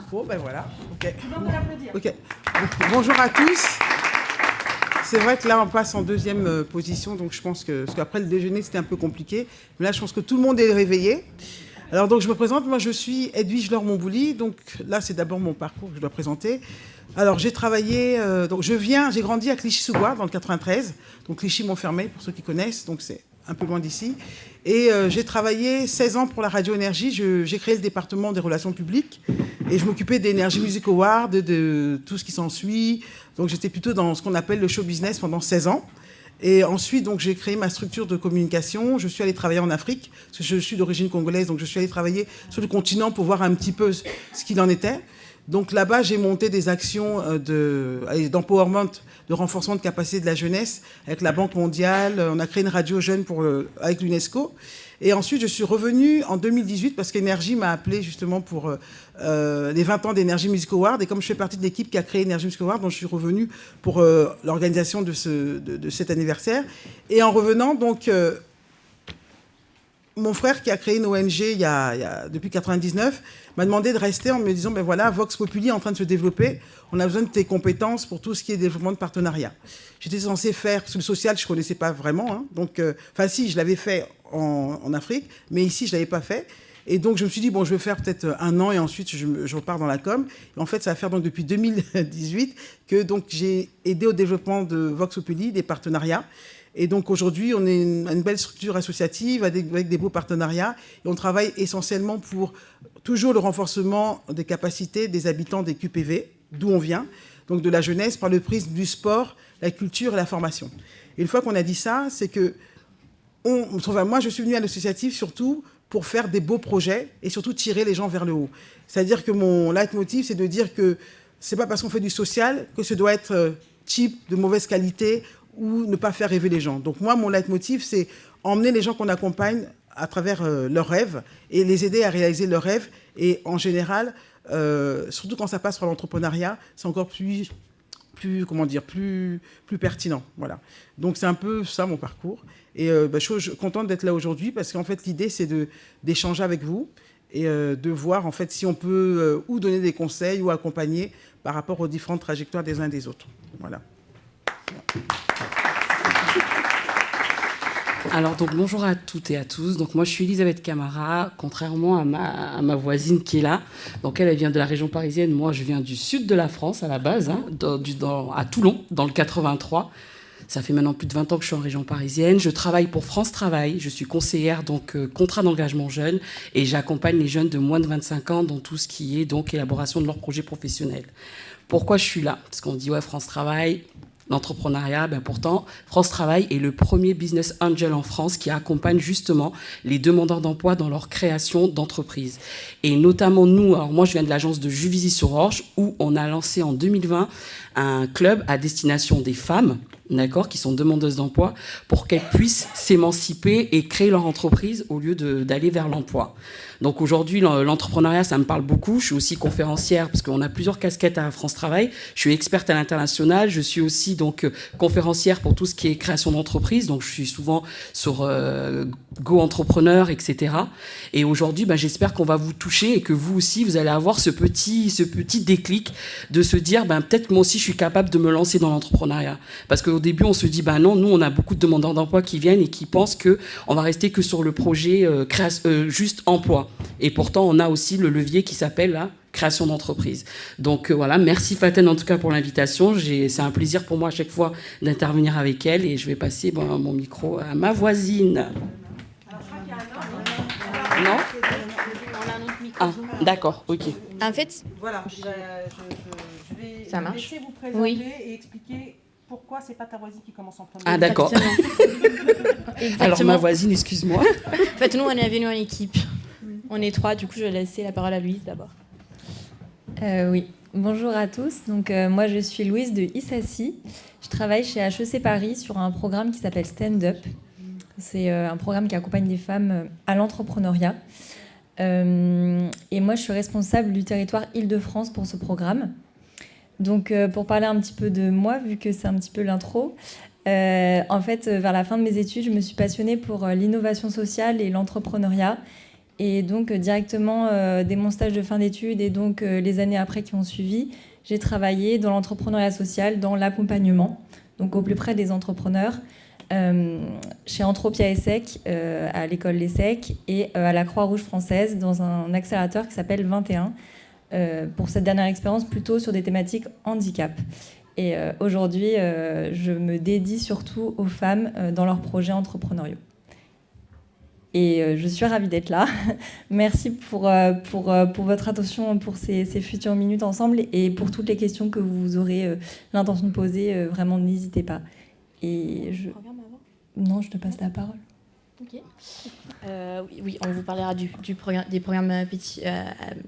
micro, ben voilà. Ok. Ok. Bonjour à tous. C'est vrai que là, on passe en deuxième position, donc je pense que... Parce qu'après le déjeuner, c'était un peu compliqué. Mais là, je pense que tout le monde est réveillé. Alors, donc, je me présente. Moi, je suis Edwige Laure-Montbouli. Donc, là, c'est d'abord mon parcours que je dois présenter. Alors, j'ai travaillé... j'ai grandi à Clichy-sous-Bois, dans le 93. Donc, Clichy-Montfermeil, pour ceux qui connaissent. Donc, c'est un peu loin d'ici. Et j'ai travaillé 16 ans pour la Radio Énergie. J'ai créé le département des relations publiques. Et je m'occupais d'Energy Music Award, de tout ce qui s'ensuit. Donc, j'étais plutôt dans ce qu'on appelle le show business pendant 16 ans. Et ensuite, donc, j'ai créé ma structure de communication. Je suis allée travailler en Afrique, parce que je suis d'origine congolaise. Donc, je suis allée travailler sur le continent pour voir un petit peu ce qu'il en était. Donc, là-bas, j'ai monté des actions d'empowerment, de renforcement de capacité de la jeunesse avec la Banque mondiale. On a créé une radio jeune avec l'UNESCO. Et ensuite, je suis revenue en 2018 parce qu'Energy m'a appelé justement pour les 20 ans d'Energy Music Award. Et comme je fais partie de l'équipe qui a créé Energy Music Award, donc je suis revenue pour l'organisation de cet anniversaire. Et en revenant, donc, mon frère qui a créé une ONG depuis 1999 m'a demandé de rester en me disant, ben voilà, Vox Populi est en train de se développer, on a besoin de tes compétences pour tout ce qui est développement de partenariat. J'étais censée faire, parce que le social, je ne connaissais pas vraiment, hein, donc, si, je l'avais fait en Afrique, mais ici, je ne l'avais pas fait. Et donc, je me suis dit, bon, je vais faire peut-être 1 an et ensuite, je repars dans la com. Et en fait, ça va faire donc depuis 2018 que donc, j'ai aidé au développement de Vox Populi, des partenariats. Et donc aujourd'hui, on est une belle structure associative avec des beaux partenariats. Et on travaille essentiellement pour toujours le renforcement des capacités des habitants des QPV, d'où on vient, donc de la jeunesse, par le prisme du sport, la culture et la formation. Et une fois qu'on a dit ça, c'est que moi, je suis venue à l'associatif surtout pour faire des beaux projets et surtout tirer les gens vers le haut. C'est-à-dire que mon leitmotiv, c'est de dire que ce n'est pas parce qu'on fait du social que ce doit être cheap, de mauvaise qualité, ou ne pas faire rêver les gens. Donc moi, mon leitmotiv, c'est emmener les gens qu'on accompagne à travers leurs rêves et les aider à réaliser leurs rêves. Et en général, surtout quand ça passe par l'entrepreneuriat, c'est encore plus pertinent. Voilà. Donc c'est un peu ça mon parcours. Et je suis contente d'être là aujourd'hui parce qu'en fait, l'idée, c'est d'échanger avec vous et de voir en fait si on peut ou donner des conseils ou accompagner par rapport aux différentes trajectoires des uns et des autres. Voilà. Alors, donc, bonjour à toutes et à tous. Donc, moi, je suis Elisabeth Camara, contrairement à ma voisine qui est là. Donc, elle vient de la région parisienne. Moi, je viens du sud de la France, à la base, hein, à Toulon, dans le 83. Ça fait maintenant plus de 20 ans que je suis en région parisienne. Je travaille pour France Travail. Je suis conseillère, donc contrat d'engagement jeune. Et j'accompagne les jeunes de moins de 25 ans dans tout ce qui est donc élaboration de leurs projets professionnels. Pourquoi je suis là? Parce qu'on dit, ouais, France Travail... L'entrepreneuriat, pourtant, France Travail est le premier business angel en France qui accompagne justement les demandeurs d'emploi dans leur création d'entreprise. Et notamment nous, alors moi je viens de l'agence de Juvisy-sur-Orge où on a lancé en 2020 un club à destination des femmes, d'accord, qui sont demandeuses d'emploi pour qu'elles puissent s'émanciper et créer leur entreprise au lieu d'aller vers l'emploi. Donc aujourd'hui, l'entrepreneuriat, ça me parle beaucoup. Je suis aussi conférencière parce qu'on a plusieurs casquettes à France Travail. Je suis experte à l'international. Je suis aussi donc conférencière pour tout ce qui est création d'entreprise. Donc je suis souvent sur Go Entrepreneur, etc. Et aujourd'hui, j'espère qu'on va vous toucher et que vous aussi, vous allez avoir ce petit déclic de se dire, peut-être moi aussi, je suis capable de me lancer dans l'entrepreneuriat. Parce qu'au début, on se dit, non, nous, on a beaucoup de demandeurs d'emploi qui viennent et qui pensent qu'on va rester que sur le projet juste emploi. Et pourtant, on a aussi le levier qui s'appelle la création d'entreprise. Donc voilà, merci Faten en tout cas pour l'invitation. C'est un plaisir pour moi à chaque fois d'intervenir avec elle et je vais passer mon micro à ma voisine. Alors, je crois qu'il y a un non ? On a un autre micro. Ah, d'accord, ok. En fait, voilà, je vais ça marche. laisser vous présenter et expliquer pourquoi c'est pas ta voisine qui commence en premier. Ah, d'accord. Exactement. Alors, ma voisine, excuse-moi. En fait, nous, on est venus en équipe. On est 3, du coup, je vais laisser la parole à Louise d'abord. Oui, bonjour à tous. Donc, moi, je suis Louise de Issassi. Je travaille chez HEC Paris sur un programme qui s'appelle Stand Up. C'est un programme qui accompagne des femmes à l'entrepreneuriat. Et moi, je suis responsable du territoire Île-de-France pour ce programme. Donc, pour parler un petit peu de moi, vu que c'est un petit peu l'intro, en fait, vers la fin de mes études, je me suis passionnée pour l'innovation sociale et l'entrepreneuriat. Et donc, directement, dès mon stage de fin d'études et donc les années après qui ont suivi, j'ai travaillé dans l'entrepreneuriat social, dans l'accompagnement, donc au plus près des entrepreneurs, chez Entropia ESSEC, à l'école l'ESSEC, et à la Croix-Rouge française, dans un accélérateur qui s'appelle 21, pour cette dernière expérience plutôt sur des thématiques handicap. Et aujourd'hui, je me dédie surtout aux femmes dans leurs projets entrepreneuriaux. Et je suis ravie d'être là. Merci pour votre attention pour ces futures minutes ensemble et pour toutes les questions que vous aurez l'intention de poser. Vraiment, n'hésitez pas. Et non, je te passe la parole. Ok. Oui, on vous parlera des programmes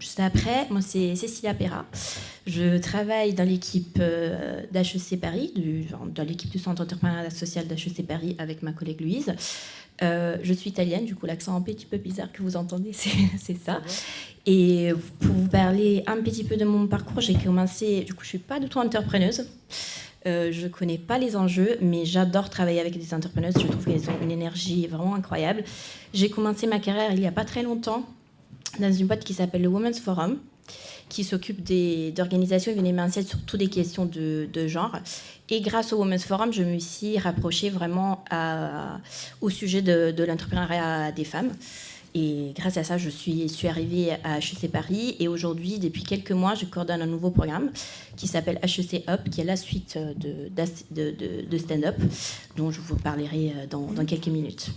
juste après. Moi, c'est Cécilia Perra. Je travaille dans l'équipe d'HEC Paris, dans l'équipe du Centre d'entrepreneuriat social d'HEC Paris avec ma collègue Louise. Je suis italienne, du coup l'accent un petit peu bizarre que vous entendez, c'est ça. Et pour vous parler un petit peu de mon parcours, j'ai commencé, du coup je ne suis pas du tout entrepreneuse. Je ne connais pas les enjeux, mais j'adore travailler avec des entrepreneuses. Je trouve qu'elles ont une énergie vraiment incroyable. J'ai commencé ma carrière il n'y a pas très longtemps dans une boîte qui s'appelle le Women's Forum, qui s'occupe d'organisations événementielles sur toutes les questions de genre. Et grâce au Women's Forum, je me suis rapprochée vraiment au sujet de l'entrepreneuriat des femmes. Et grâce à ça, je suis arrivée à HEC Paris. Et aujourd'hui, depuis quelques mois, je coordonne un nouveau programme qui s'appelle HEC Up, qui est la suite de stand-up, dont je vous parlerai dans quelques minutes.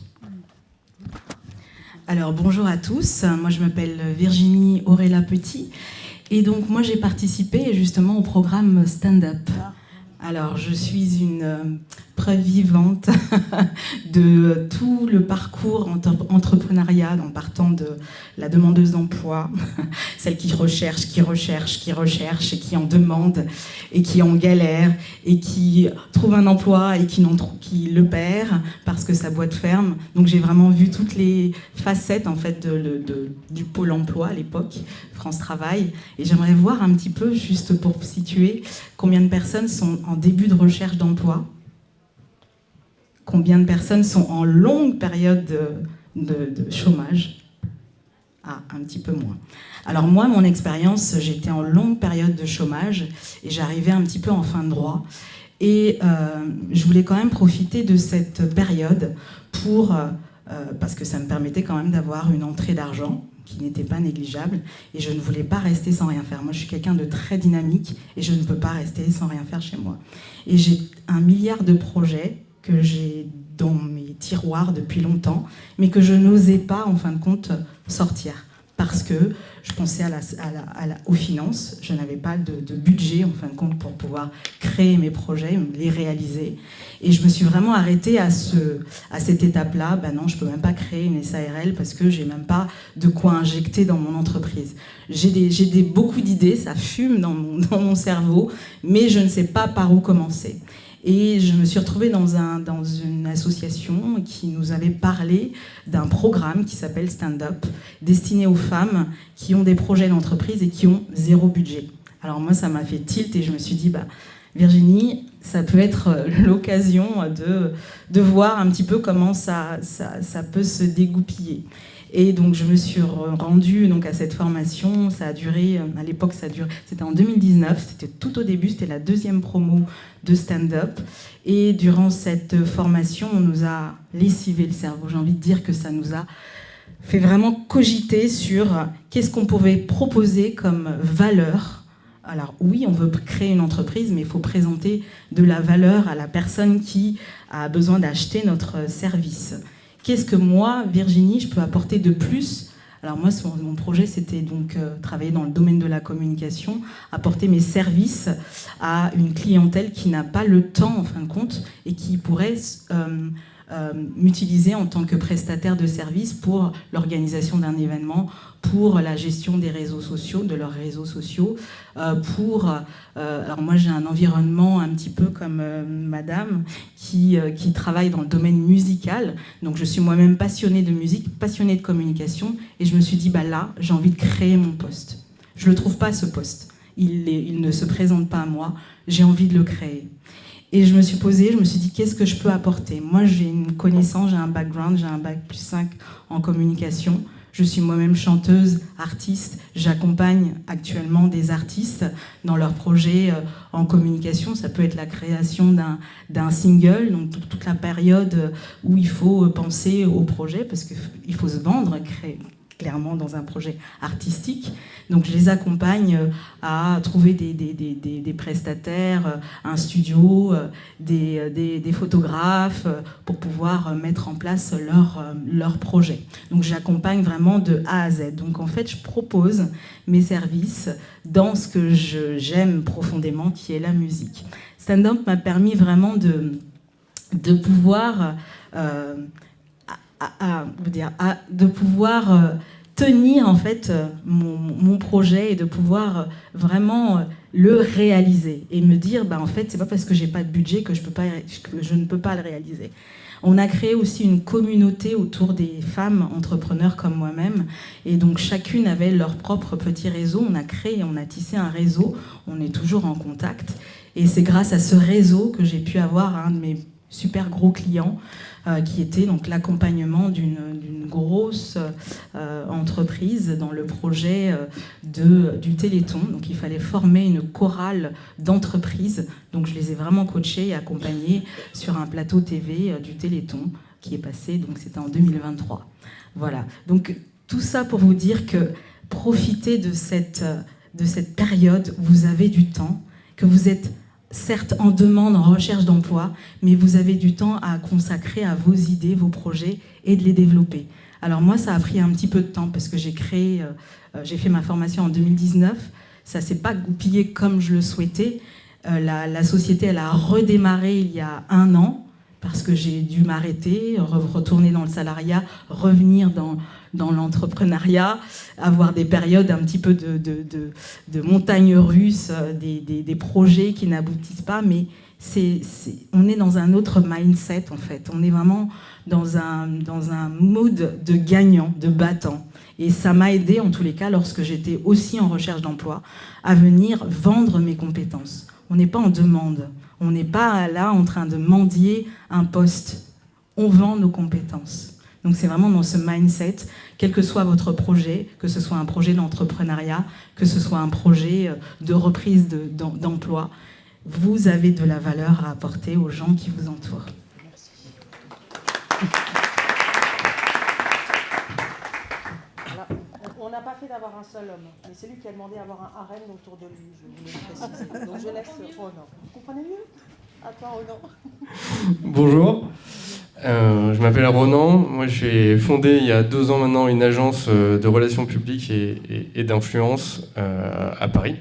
Alors, bonjour à tous. Moi, je m'appelle Virginie Aurella Petit. Et donc, moi, j'ai participé justement au programme stand-up. Alors, je suis une preuve vivante de tout le parcours entrepreneuriat en partant de la demandeuse d'emploi, celle qui recherche et qui en demande et qui en galère et qui trouve un emploi et qui le perd parce que sa boîte ferme. Donc j'ai vraiment vu toutes les facettes en fait du pôle emploi à l'époque, France Travail, et j'aimerais voir un petit peu, juste pour situer, combien de personnes sont en début de recherche d'emploi. Combien de personnes sont en longue période de chômage? Ah, un petit peu moins. Alors moi, mon expérience, j'étais en longue période de chômage et j'arrivais un petit peu en fin de droit. Et je voulais quand même profiter de cette période parce que ça me permettait quand même d'avoir une entrée d'argent qui n'était pas négligeable. Et je ne voulais pas rester sans rien faire. Moi, je suis quelqu'un de très dynamique et je ne peux pas rester sans rien faire chez moi. Et j'ai 1 milliard de projets que j'ai dans mes tiroirs depuis longtemps, mais que je n'osais pas, en fin de compte, sortir. Parce que je pensais aux finances, je n'avais pas de budget, en fin de compte, pour pouvoir créer mes projets, les réaliser. Et je me suis vraiment arrêtée à cette étape-là. Ben non, je ne peux même pas créer une SARL parce que je n'ai même pas de quoi injecter dans mon entreprise. J'ai beaucoup d'idées, ça fume dans mon cerveau, mais je ne sais pas par où commencer. Et je me suis retrouvée dans une association qui nous avait parlé d'un programme qui s'appelle Stand Up, destiné aux femmes qui ont des projets d'entreprise et qui ont 0 budget. Alors moi, ça m'a fait tilt et je me suis dit, Virginie, ça peut être l'occasion de voir un petit peu comment ça peut se dégoupiller. Et donc je me suis rendue à cette formation. Ça a duré, à l'époque, c'était en 2019, c'était tout au début, c'était la 2e promo de stand-up. Et durant cette formation, on nous a lessivé le cerveau. J'ai envie de dire que ça nous a fait vraiment cogiter sur qu'est-ce qu'on pouvait proposer comme valeur. Alors oui, on veut créer une entreprise, mais il faut présenter de la valeur à la personne qui a besoin d'acheter notre service. Qu'est-ce que moi, Virginie, je peux apporter de plus? Alors moi, mon projet, c'était donc travailler dans le domaine de la communication, apporter mes services à une clientèle qui n'a pas le temps, en fin de compte, et qui pourrait m'utiliser en tant que prestataire de services pour l'organisation d'un événement, pour la gestion des réseaux sociaux, de leurs réseaux sociaux, alors moi j'ai un environnement un petit peu comme madame qui travaille dans le domaine musical, donc je suis moi-même passionnée de musique, passionnée de communication, et je me suis dit là j'ai envie de créer mon poste. Je le trouve pas, ce poste, il ne se présente pas à moi, j'ai envie de le créer. Et je me suis posée, je me suis dit, qu'est-ce que je peux apporter? Moi, j'ai une connaissance, j'ai un background, j'ai un bac+5 en communication. Je suis moi-même chanteuse, artiste. J'accompagne actuellement des artistes dans leurs projets en communication. Ça peut être la création d'un single, donc toute la période où il faut penser au projet, parce qu'il faut se vendre, clairement dans un projet artistique. Donc je les accompagne à trouver des prestataires, un studio, des photographes pour pouvoir mettre en place leur projet. Donc j'accompagne vraiment de A à Z. Donc en fait je propose mes services dans ce que j'aime profondément, qui est la musique. Stand-up m'a permis vraiment de pouvoir de pouvoir tenir en fait mon projet et de pouvoir vraiment le réaliser et me dire en fait c'est pas parce que j'ai pas de budget que je ne peux pas le réaliser. On a créé aussi une communauté autour des femmes entrepreneurs comme moi-même, et donc chacune avait leur propre petit réseau. On a tissé un réseau, on est toujours en contact, et c'est grâce à ce réseau que j'ai pu avoir un de mes super gros clients, qui était donc l'accompagnement d'une grosse entreprise dans le projet du Téléthon. Donc il fallait former une chorale d'entreprises. Donc je les ai vraiment coachés et accompagnés sur un plateau TV du Téléthon qui est passé, donc c'était en 2023. Voilà, donc tout ça pour vous dire que profitez de cette période où vous avez du temps, que vous êtes certes en demande, en recherche d'emploi, mais vous avez du temps à consacrer à vos idées, vos projets, et de les développer. Alors moi, ça a pris un petit peu de temps, parce que j'ai fait ma formation en 2019, ça ne s'est pas goupillé comme je le souhaitais. La société, elle a redémarré il y a 1 an, parce que j'ai dû m'arrêter, retourner dans le salariat, revenir dans l'entrepreneuriat, avoir des périodes un petit peu de montagnes russes, des projets qui n'aboutissent pas, mais on est dans un autre mindset en fait. On est vraiment dans un mode de gagnant, de battant. Et ça m'a aidé en tous les cas, lorsque j'étais aussi en recherche d'emploi, à venir vendre mes compétences. On n'est pas en demande, on n'est pas là en train de mendier un poste. On vend nos compétences. Donc c'est vraiment dans ce mindset, quel que soit votre projet, que ce soit un projet d'entrepreneuriat, que ce soit un projet de reprise d'emploi, vous avez de la valeur à apporter aux gens qui vous entourent. Merci. Voilà. On n'a pas fait d'avoir un seul homme, mais c'est lui qui a demandé à avoir un harem autour de lui, je voulais le préciser. Donc je laisse Ronan. Vous comprenez mieux ? À toi, Ronan. Bonjour. Je m'appelle Ronan. Moi, j'ai fondé il y a 2 ans maintenant une agence de relations publiques et d'influence à Paris.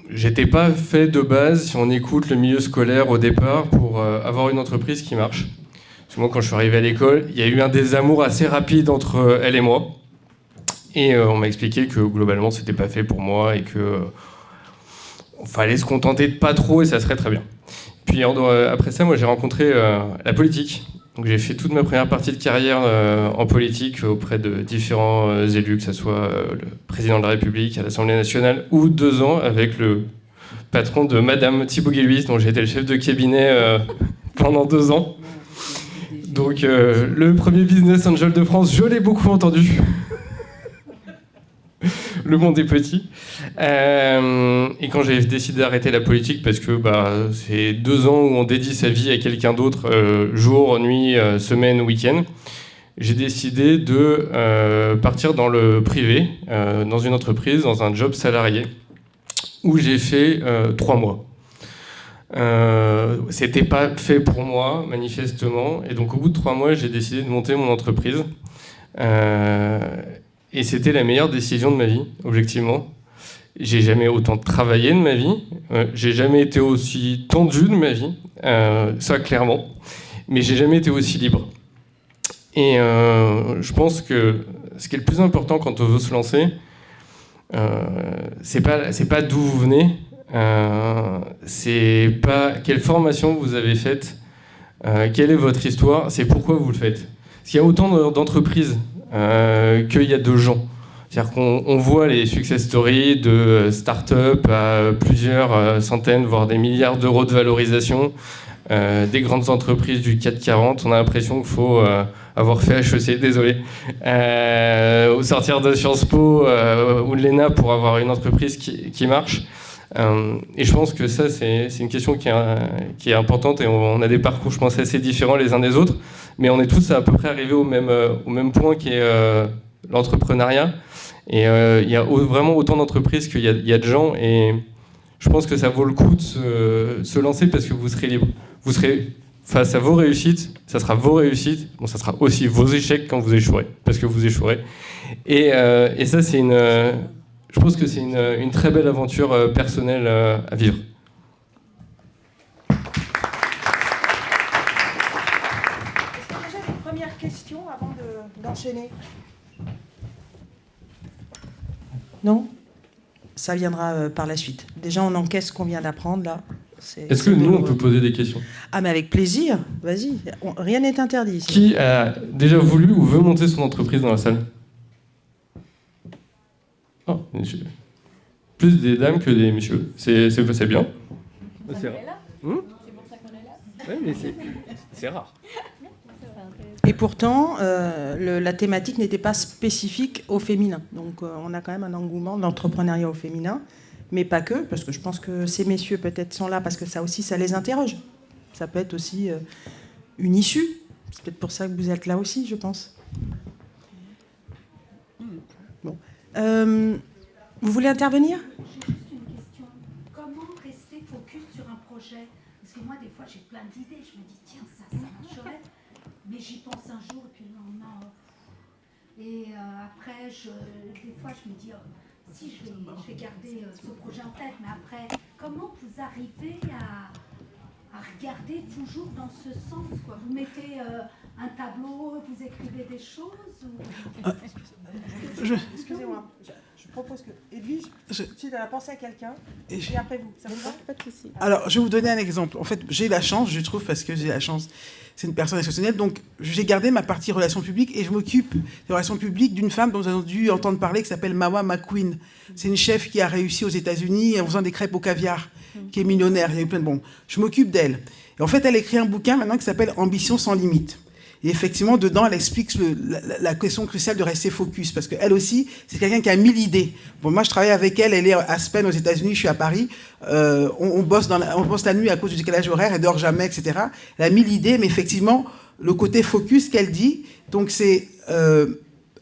J'étais pas fait de base, si on écoute le milieu scolaire au départ, pour avoir une entreprise qui marche. Parce que moi, quand je suis arrivé à l'école, il y a eu un désamour assez rapide entre elle et moi. Et on m'a expliqué que globalement, c'était pas fait pour moi et que fallait se contenter de pas trop et ça serait très bien. Puis après ça, moi j'ai rencontré la politique. Donc j'ai fait toute ma première partie de carrière en politique auprès de différents élus, que ce soit le président de la République à l'Assemblée nationale, ou 2 ans avec le patron de Madame Thibault-Guilhuys, dont j'ai été le chef de cabinet pendant 2 ans. Donc le premier business angel de France, je l'ai beaucoup entendu. Le monde est petit. Et quand j'ai décidé d'arrêter la politique, parce que c'est 2 ans où on dédie sa vie à quelqu'un d'autre, jour, nuit, semaine, week-end, j'ai décidé de partir dans le privé, dans une entreprise, dans un job salarié, où j'ai fait 3 mois. C'était pas fait pour moi, manifestement, et donc au bout de 3 mois, j'ai décidé de monter mon entreprise. Et c'était la meilleure décision de ma vie, objectivement. J'ai jamais autant travaillé de ma vie. J'ai jamais été aussi tendu de ma vie, ça clairement. Mais j'ai jamais été aussi libre. Et je pense que ce qui est le plus important quand on veut se lancer, c'est pas d'où vous venez, c'est pas quelle formation vous avez faite, quelle est votre histoire, c'est pourquoi vous le faites. Parce qu'il y a autant d'entreprises qu'il y a de gens. C'est-à-dire qu'on voit les success stories de start-up à plusieurs centaines, voire des milliards d'euros de valorisation, des grandes entreprises du CAC 40. On a l'impression qu'il faut avoir fait HEC, désolé, ou sortir de Sciences Po ou de l'ENA pour avoir une entreprise qui marche. Et je pense que ça, c'est une question qui est importante, et on a des parcours, je pense, assez différents les uns des autres, mais on est tous à peu près arrivés au même point qui est l'entrepreneuriat. Et il y a vraiment autant d'entreprises qu'il y a de gens, et je pense que ça vaut le coup de se lancer, parce que vous serez libre. Vous serez face à vos réussites, ça sera vos réussites, bon, ça sera aussi vos échecs quand vous échouerez, parce que vous échouerez. Et ça, je pense que c'est une très belle aventure personnelle à vivre. Est-ce que déjà une première question avant d'enchaîner? Non? Ça viendra par la suite. Déjà, on encaisse ce qu'on vient d'apprendre là. Est-ce que nous, on peut poser des questions? Ah, mais avec plaisir, vas-y. Rien n'est interdit ici. Qui a déjà voulu ou veut monter son entreprise dans la salle? Oh, plus des dames que des messieurs. C'est bien. C'est rare. Oui, mais c'est rare. Et pourtant, la thématique n'était pas spécifique au féminin. Donc on a quand même un engouement d'entrepreneuriat au féminin, mais pas que, parce que je pense que ces messieurs peut-être sont là parce que ça aussi, ça les interroge. Ça peut être aussi une issue. C'est peut-être pour ça que vous êtes là aussi, je pense. Bon. Vous voulez intervenir ? J'ai juste une question. Comment rester focus sur un projet? Parce que moi, des fois, j'ai plein d'idées. Je me dis, tiens, ça marcherait. Mais j'y pense un jour et puis le lendemain. Et après, des fois, je me dis, si je vais garder ce projet en tête. Mais après, comment vous arrivez à regarder toujours dans ce sens, quoi? Vous mettez un tableau, vous écrivez des choses ou... Excusez-moi, je propose que Edwige, tu as pensé à quelqu'un, et après vous. Ça vous va? Pas de souci. Alors, je vais vous donner un exemple. En fait, j'ai la chance, je trouve, parce que j'ai la chance, c'est une personne exceptionnelle, donc j'ai gardé ma partie relations publiques et je m'occupe des relations publiques d'une femme dont vous avez dû entendre parler, qui s'appelle Mawa McQueen. C'est une chef qui a réussi aux États-Unis en faisant des crêpes au caviar, qui est millionnaire. Il y a eu plein de bons. Je m'occupe d'elle. Et en fait, elle écrit un bouquin maintenant qui s'appelle Ambition sans limite. Et effectivement, dedans, elle explique la question cruciale de rester focus. Parce qu'elle aussi, c'est quelqu'un qui a 1000 idées. Bon, moi, je travaille avec elle. Elle est à Aspen, aux États-Unis. Je suis à Paris. On bosse la nuit à cause du décalage horaire. Elle dort jamais, etc. Elle a 1000 idées. Mais effectivement, le côté focus qu'elle dit, donc c'est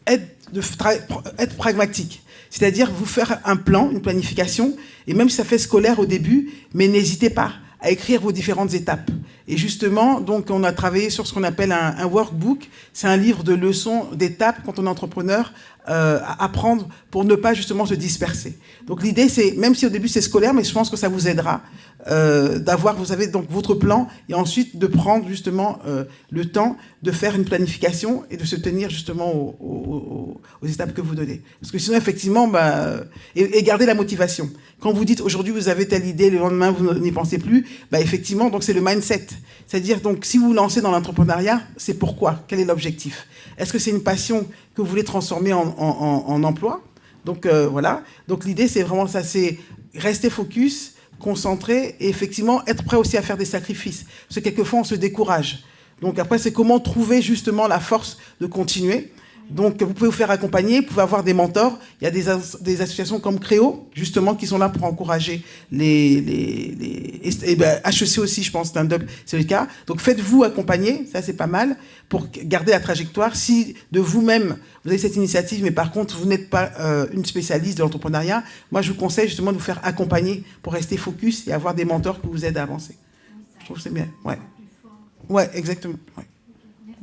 être pragmatique. C'est-à-dire vous faire un plan, une planification. Et même si ça fait scolaire au début, mais n'hésitez pas à écrire vos différentes étapes. Et justement, donc, on a travaillé sur ce qu'on appelle un workbook. C'est un livre de leçons, d'étapes, quand on est entrepreneur, à apprendre pour ne pas justement se disperser. Donc l'idée, c'est, même si au début c'est scolaire, mais je pense que ça vous aidera d'avoir, vous avez donc votre plan, et ensuite de prendre justement le temps de faire une planification et de se tenir justement aux étapes que vous donnez. Parce que sinon, effectivement, et garder la motivation. Quand vous dites aujourd'hui vous avez telle idée, le lendemain vous n'y pensez plus, effectivement, donc c'est le mindset. C'est-à-dire, donc, si vous vous lancez dans l'entrepreneuriat, c'est pourquoi? Quel est l'objectif? Est-ce que c'est une passion que vous voulez transformer en emploi? Donc, voilà. Donc, l'idée, c'est vraiment ça, c'est rester focus, concentré, et effectivement, être prêt aussi à faire des sacrifices. Parce que quelquefois, on se décourage. Donc, après, c'est comment trouver justement la force de continuer. Donc, vous pouvez vous faire accompagner, vous pouvez avoir des mentors. Il y a des associations comme Créo, justement, qui sont là pour encourager HEC aussi, je pense, stand-up, c'est le cas. Donc, faites-vous accompagner, ça c'est pas mal, pour garder la trajectoire. Si de vous-même, vous avez cette initiative, mais par contre, vous n'êtes pas une spécialiste de l'entrepreneuriat, moi, je vous conseille justement de vous faire accompagner pour rester focus et avoir des mentors qui vous aident à avancer. Je trouve que c'est bien. Ouais. Ouais, exactement. Ouais.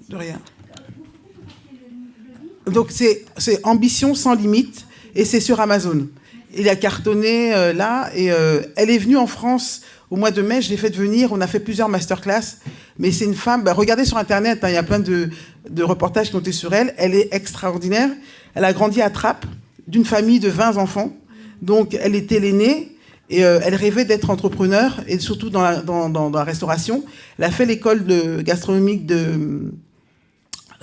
De rien. Donc, c'est Ambition sans limite, et c'est sur Amazon. Il a cartonné là, et elle est venue en France au mois de mai, je l'ai fait venir, on a fait plusieurs masterclass, mais c'est une femme, regardez sur Internet, il y a plein de reportages qui ont été sur elle est extraordinaire. Elle a grandi à Trappes, d'une famille de 20 enfants, donc elle était l'aînée, et elle rêvait d'être entrepreneur, et surtout dans la restauration. Elle a fait l'école gastronomique dans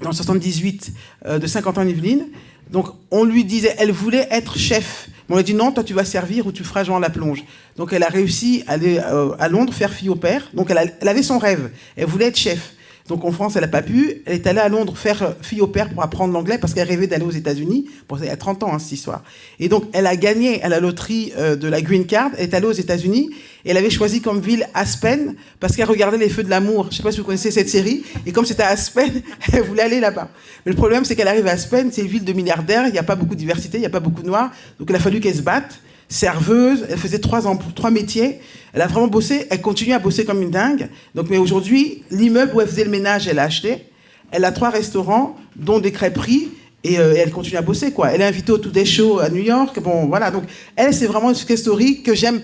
le 78 de Saint-Quentin-en-Yvelines. Donc, on lui disait, elle voulait être chef, Mais on a dit non, toi tu vas servir ou tu feras genre la plonge. Donc elle a réussi à aller à Londres faire fille au père. Donc elle avait son rêve, elle voulait être chef. Donc en France, elle n'a pas pu. Elle est allée à Londres faire fille au père pour apprendre l'anglais parce qu'elle rêvait d'aller aux États-Unis. Bon, il y a 30 ans, hein, cette histoire. Et donc, elle a gagné à la loterie de la Green Card. Elle est allée aux États-Unis. Et elle avait choisi comme ville Aspen parce qu'elle regardait Les Feux de l'amour. Je ne sais pas si vous connaissez cette série. Et comme c'était à Aspen, elle voulait aller là-bas. Mais le problème, c'est qu'elle arrive à Aspen. C'est une ville de milliardaires. Il n'y a pas beaucoup de diversité. Il n'y a pas beaucoup de noirs. Donc, il a fallu qu'elle se batte. Serveuse, elle faisait 3 métiers. Elle a vraiment bossé, elle continue à bosser comme une dingue. Donc, mais aujourd'hui, l'immeuble où elle faisait le ménage, elle a acheté. Elle a 3 restaurants, dont des crêperies, et elle continue à bosser, quoi. Elle est invitée au Today Show à New York. Bon, voilà. Donc, elle, c'est vraiment une success story que j'aime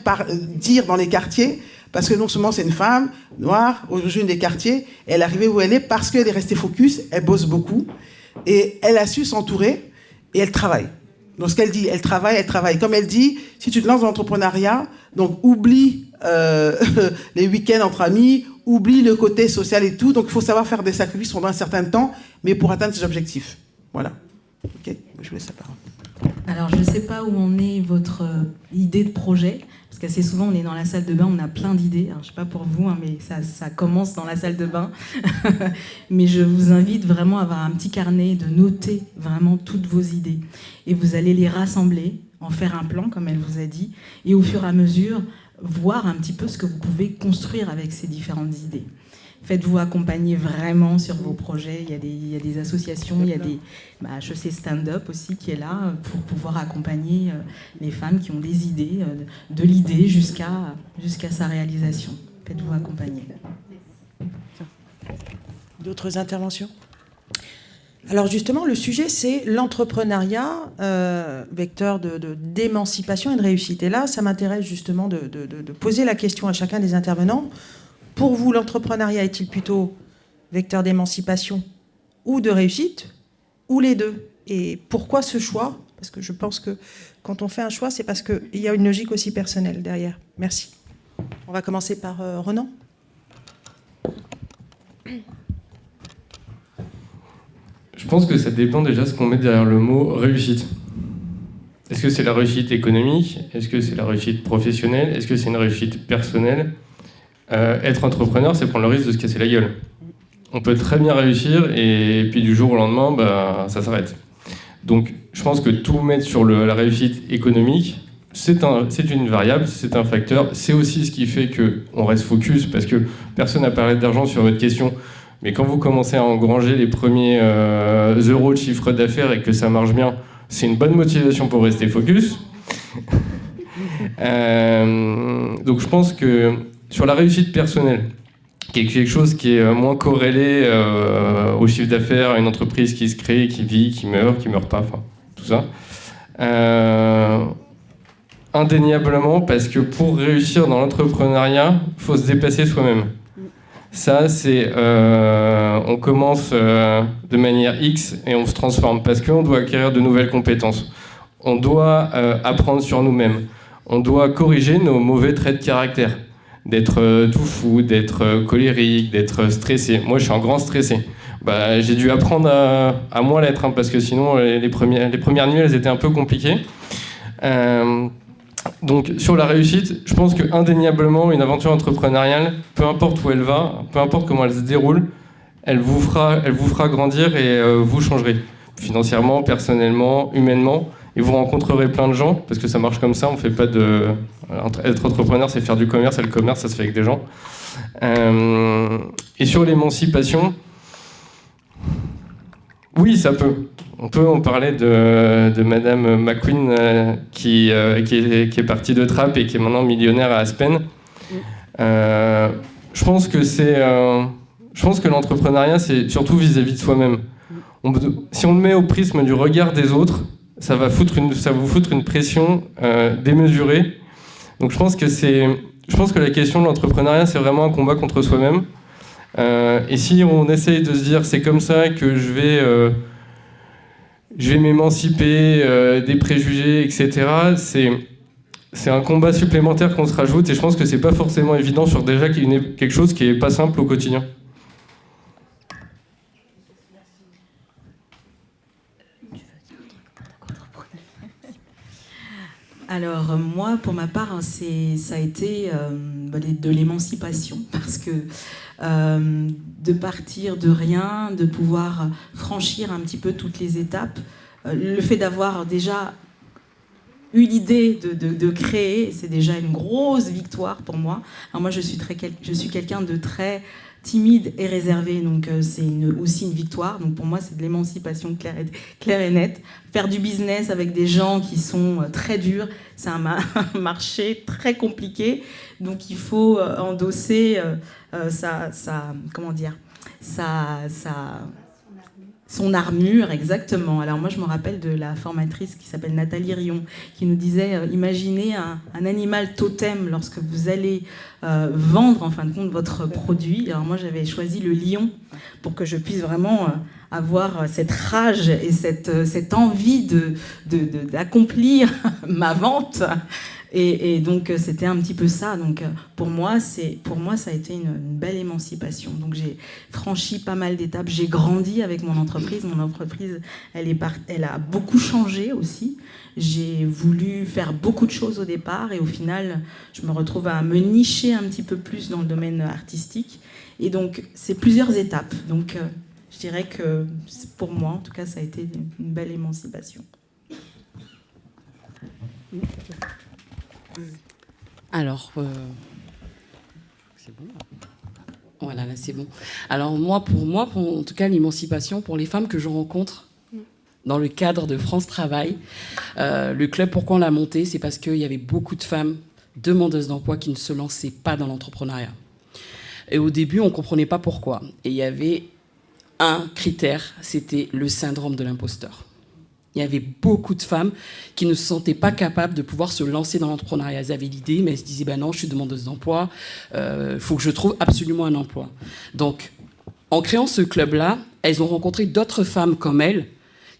dire dans les quartiers, parce que non seulement c'est une femme noire, aujourd'hui une des quartiers, et elle est arrivée où elle est parce qu'elle est restée focus, elle bosse beaucoup, et elle a su s'entourer, et elle travaille. Donc, ce qu'elle dit, elle travaille, elle travaille. Comme elle dit, si tu te lances dans l'entrepreneuriat, donc oublie les week-ends entre amis, oublie le côté social et tout. Donc, il faut savoir faire des sacrifices pendant un certain temps, mais pour atteindre ses objectifs. Voilà. Ok, je vous laisse la parole. Alors, je ne sais pas où en est votre idée de projet, parce qu'assez souvent, on est dans la salle de bain, on a plein d'idées. Alors, je ne sais pas pour vous, hein, mais ça commence dans la salle de bain. Mais je vous invite vraiment à avoir un petit carnet, de noter vraiment toutes vos idées. Et vous allez les rassembler, en faire un plan, comme elle vous a dit, et au fur et à mesure, voir un petit peu ce que vous pouvez construire avec ces différentes idées. Faites-vous accompagner vraiment sur vos projets. Il y a des associations, il y a des HEC Stand-Up aussi qui est là pour pouvoir accompagner les femmes qui ont des idées, de l'idée jusqu'à sa réalisation. Faites-vous accompagner. D'autres interventions ? Alors justement, le sujet, c'est l'entrepreneuriat, vecteur d'émancipation et de réussite. Et là, ça m'intéresse justement de poser la question à chacun des intervenants. Pour vous, l'entrepreneuriat est-il plutôt vecteur d'émancipation ou de réussite, ou les deux? Et pourquoi ce choix? Parce que je pense que quand on fait un choix, c'est parce qu'il y a une logique aussi personnelle derrière. Merci. On va commencer par Renan. Je pense que ça dépend déjà de ce qu'on met derrière le mot réussite. Est-ce que c'est la réussite économique? Est-ce que c'est la réussite professionnelle? Est-ce que c'est une réussite personnelle? Être entrepreneur, c'est prendre le risque de se casser la gueule. On peut très bien réussir et puis du jour au lendemain, ça s'arrête. Donc je pense que tout mettre sur la réussite économique, c'est une variable, c'est un facteur. C'est aussi ce qui fait qu'on reste focus, parce que personne n'a parlé d'argent sur votre question. Mais quand vous commencez à engranger les premiers euros de chiffre d'affaires et que ça marche bien, c'est une bonne motivation pour rester focus. Donc je pense que sur la réussite personnelle, quelque chose qui est moins corrélé au chiffre d'affaires, à une entreprise qui se crée, qui vit, qui meurt pas, enfin tout ça. Indéniablement, parce que pour réussir dans l'entrepreneuriat, il faut se dépasser soi-même. Ça, c'est on commence de manière X et on se transforme parce qu'on doit acquérir de nouvelles compétences. On doit apprendre sur nous-mêmes. On doit corriger nos mauvais traits de caractère. D'être tout fou, d'être colérique, d'être stressé. Moi, je suis un grand stressé. J'ai dû apprendre à moins l'être, hein, parce que sinon, les premières nuits, elles étaient un peu compliquées. Donc, sur la réussite, je pense qu'indéniablement, une aventure entrepreneuriale, peu importe où elle va, peu importe comment elle se déroule, elle vous fera grandir et vous changerez. Financièrement, personnellement, humainement. Et vous rencontrerez plein de gens, parce que ça marche comme ça, on fait pas de... Être entrepreneur, c'est faire du commerce, et le commerce, ça se fait avec des gens. Et sur l'émancipation, oui, ça peut. On peut en parler de Madame McQueen, qui est partie de Trappes et qui est maintenant millionnaire à Aspen. Je pense que l'entrepreneuriat, c'est surtout vis-à-vis de soi-même. Si on le met au prisme du regard des autres, ça va vous foutre une pression démesurée. Donc je pense que la question de l'entrepreneuriat, c'est vraiment un combat contre soi-même. Et si on essaye de se dire c'est comme ça que je vais m'émanciper des préjugés, etc., c'est un combat supplémentaire qu'on se rajoute, et je pense que c'est pas forcément évident sur déjà quelque chose qui est pas simple au quotidien. Alors moi, pour ma part, ça a été de l'émancipation, parce que de partir de rien, de pouvoir franchir un petit peu toutes les étapes, le fait d'avoir déjà eu l'idée de créer, c'est déjà une grosse victoire pour moi. Alors moi, je suis quelqu'un de très timide et réservé, donc c'est aussi une victoire. Donc pour moi, c'est de l'émancipation claire et nette. Faire du business avec des gens qui sont très durs, c'est un marché très compliqué, donc il faut endosser son armure, exactement. Alors moi, je me rappelle de la formatrice qui s'appelle Nathalie Rion, qui nous disait imaginez un animal totem lorsque vous allez vendre, en fin de compte, votre produit. Alors moi, j'avais choisi le lion pour que je puisse vraiment avoir cette rage et cette envie d'accomplir ma vente. Et donc, c'était un petit peu ça. Donc, pour moi, ça a été une belle émancipation. Donc, j'ai franchi pas mal d'étapes. J'ai grandi avec mon entreprise. Mon entreprise, elle a beaucoup changé aussi. J'ai voulu faire beaucoup de choses au départ. Et au final, je me retrouve à me nicher un petit peu plus dans le domaine artistique. Et donc, c'est plusieurs étapes. Donc, je dirais que pour moi, en tout cas, ça a été une belle émancipation. Alors, c'est bon. Voilà, là c'est bon. Alors pour moi, en tout cas, l'émancipation pour les femmes que je rencontre dans le cadre de France Travail, le club, pourquoi on l'a monté, c'est parce qu'il y avait beaucoup de femmes demandeuses d'emploi qui ne se lançaient pas dans l'entrepreneuriat. Et au début, on ne comprenait pas pourquoi. Et il y avait un critère, c'était le syndrome de l'imposteur. Il y avait beaucoup de femmes qui ne se sentaient pas capables de pouvoir se lancer dans l'entrepreneuriat. Elles avaient l'idée, mais elles se disaient non, je suis demandeuse d'emploi, faut que je trouve absolument un emploi. Donc, en créant ce club-là, elles ont rencontré d'autres femmes comme elles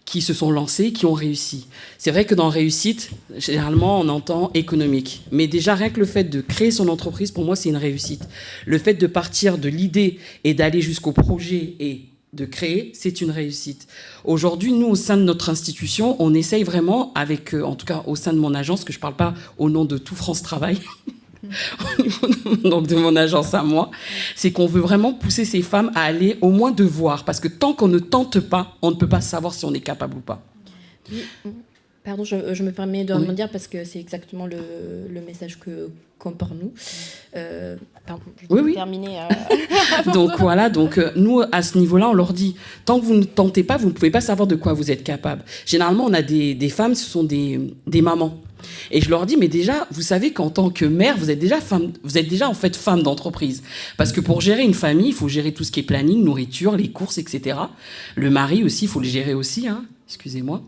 qui se sont lancées, qui ont réussi. C'est vrai que dans réussite, généralement, on entend économique. Mais déjà, rien que le fait de créer son entreprise, pour moi, c'est une réussite. Le fait de partir de l'idée et d'aller jusqu'au projet et de créer, c'est une réussite. Aujourd'hui, nous, au sein de notre institution, on essaye vraiment, avec, en tout cas au sein de mon agence, que je ne parle pas au nom de tout France Travail, donc de mon agence à moi, c'est qu'on veut vraiment pousser ces femmes à aller au moins de voir, parce que tant qu'on ne tente pas, on ne peut pas savoir si on est capable ou pas. Oui. Pardon, je me permets de rebondir parce que c'est exactement le message qu'on porte nous. Pardon, je vais terminer. Donc voilà, nous, à ce niveau-là, on leur dit, tant que vous ne tentez pas, vous ne pouvez pas savoir de quoi vous êtes capable. Généralement, on a des femmes, ce sont des mamans. Et je leur dis, mais déjà, vous savez qu'en tant que mère, vous êtes déjà en fait femme d'entreprise. Parce que pour gérer une famille, il faut gérer tout ce qui est planning, nourriture, les courses, etc. Le mari aussi, il faut le gérer aussi, hein. Excusez-moi.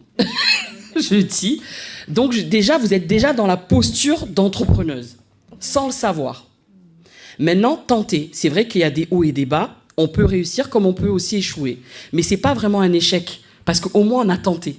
Je dis. Donc déjà, vous êtes déjà dans la posture d'entrepreneuse, sans le savoir. Maintenant, tentez. C'est vrai qu'il y a des hauts et des bas. On peut réussir comme on peut aussi échouer. Mais c'est pas vraiment un échec, parce qu'au moins, on a tenté.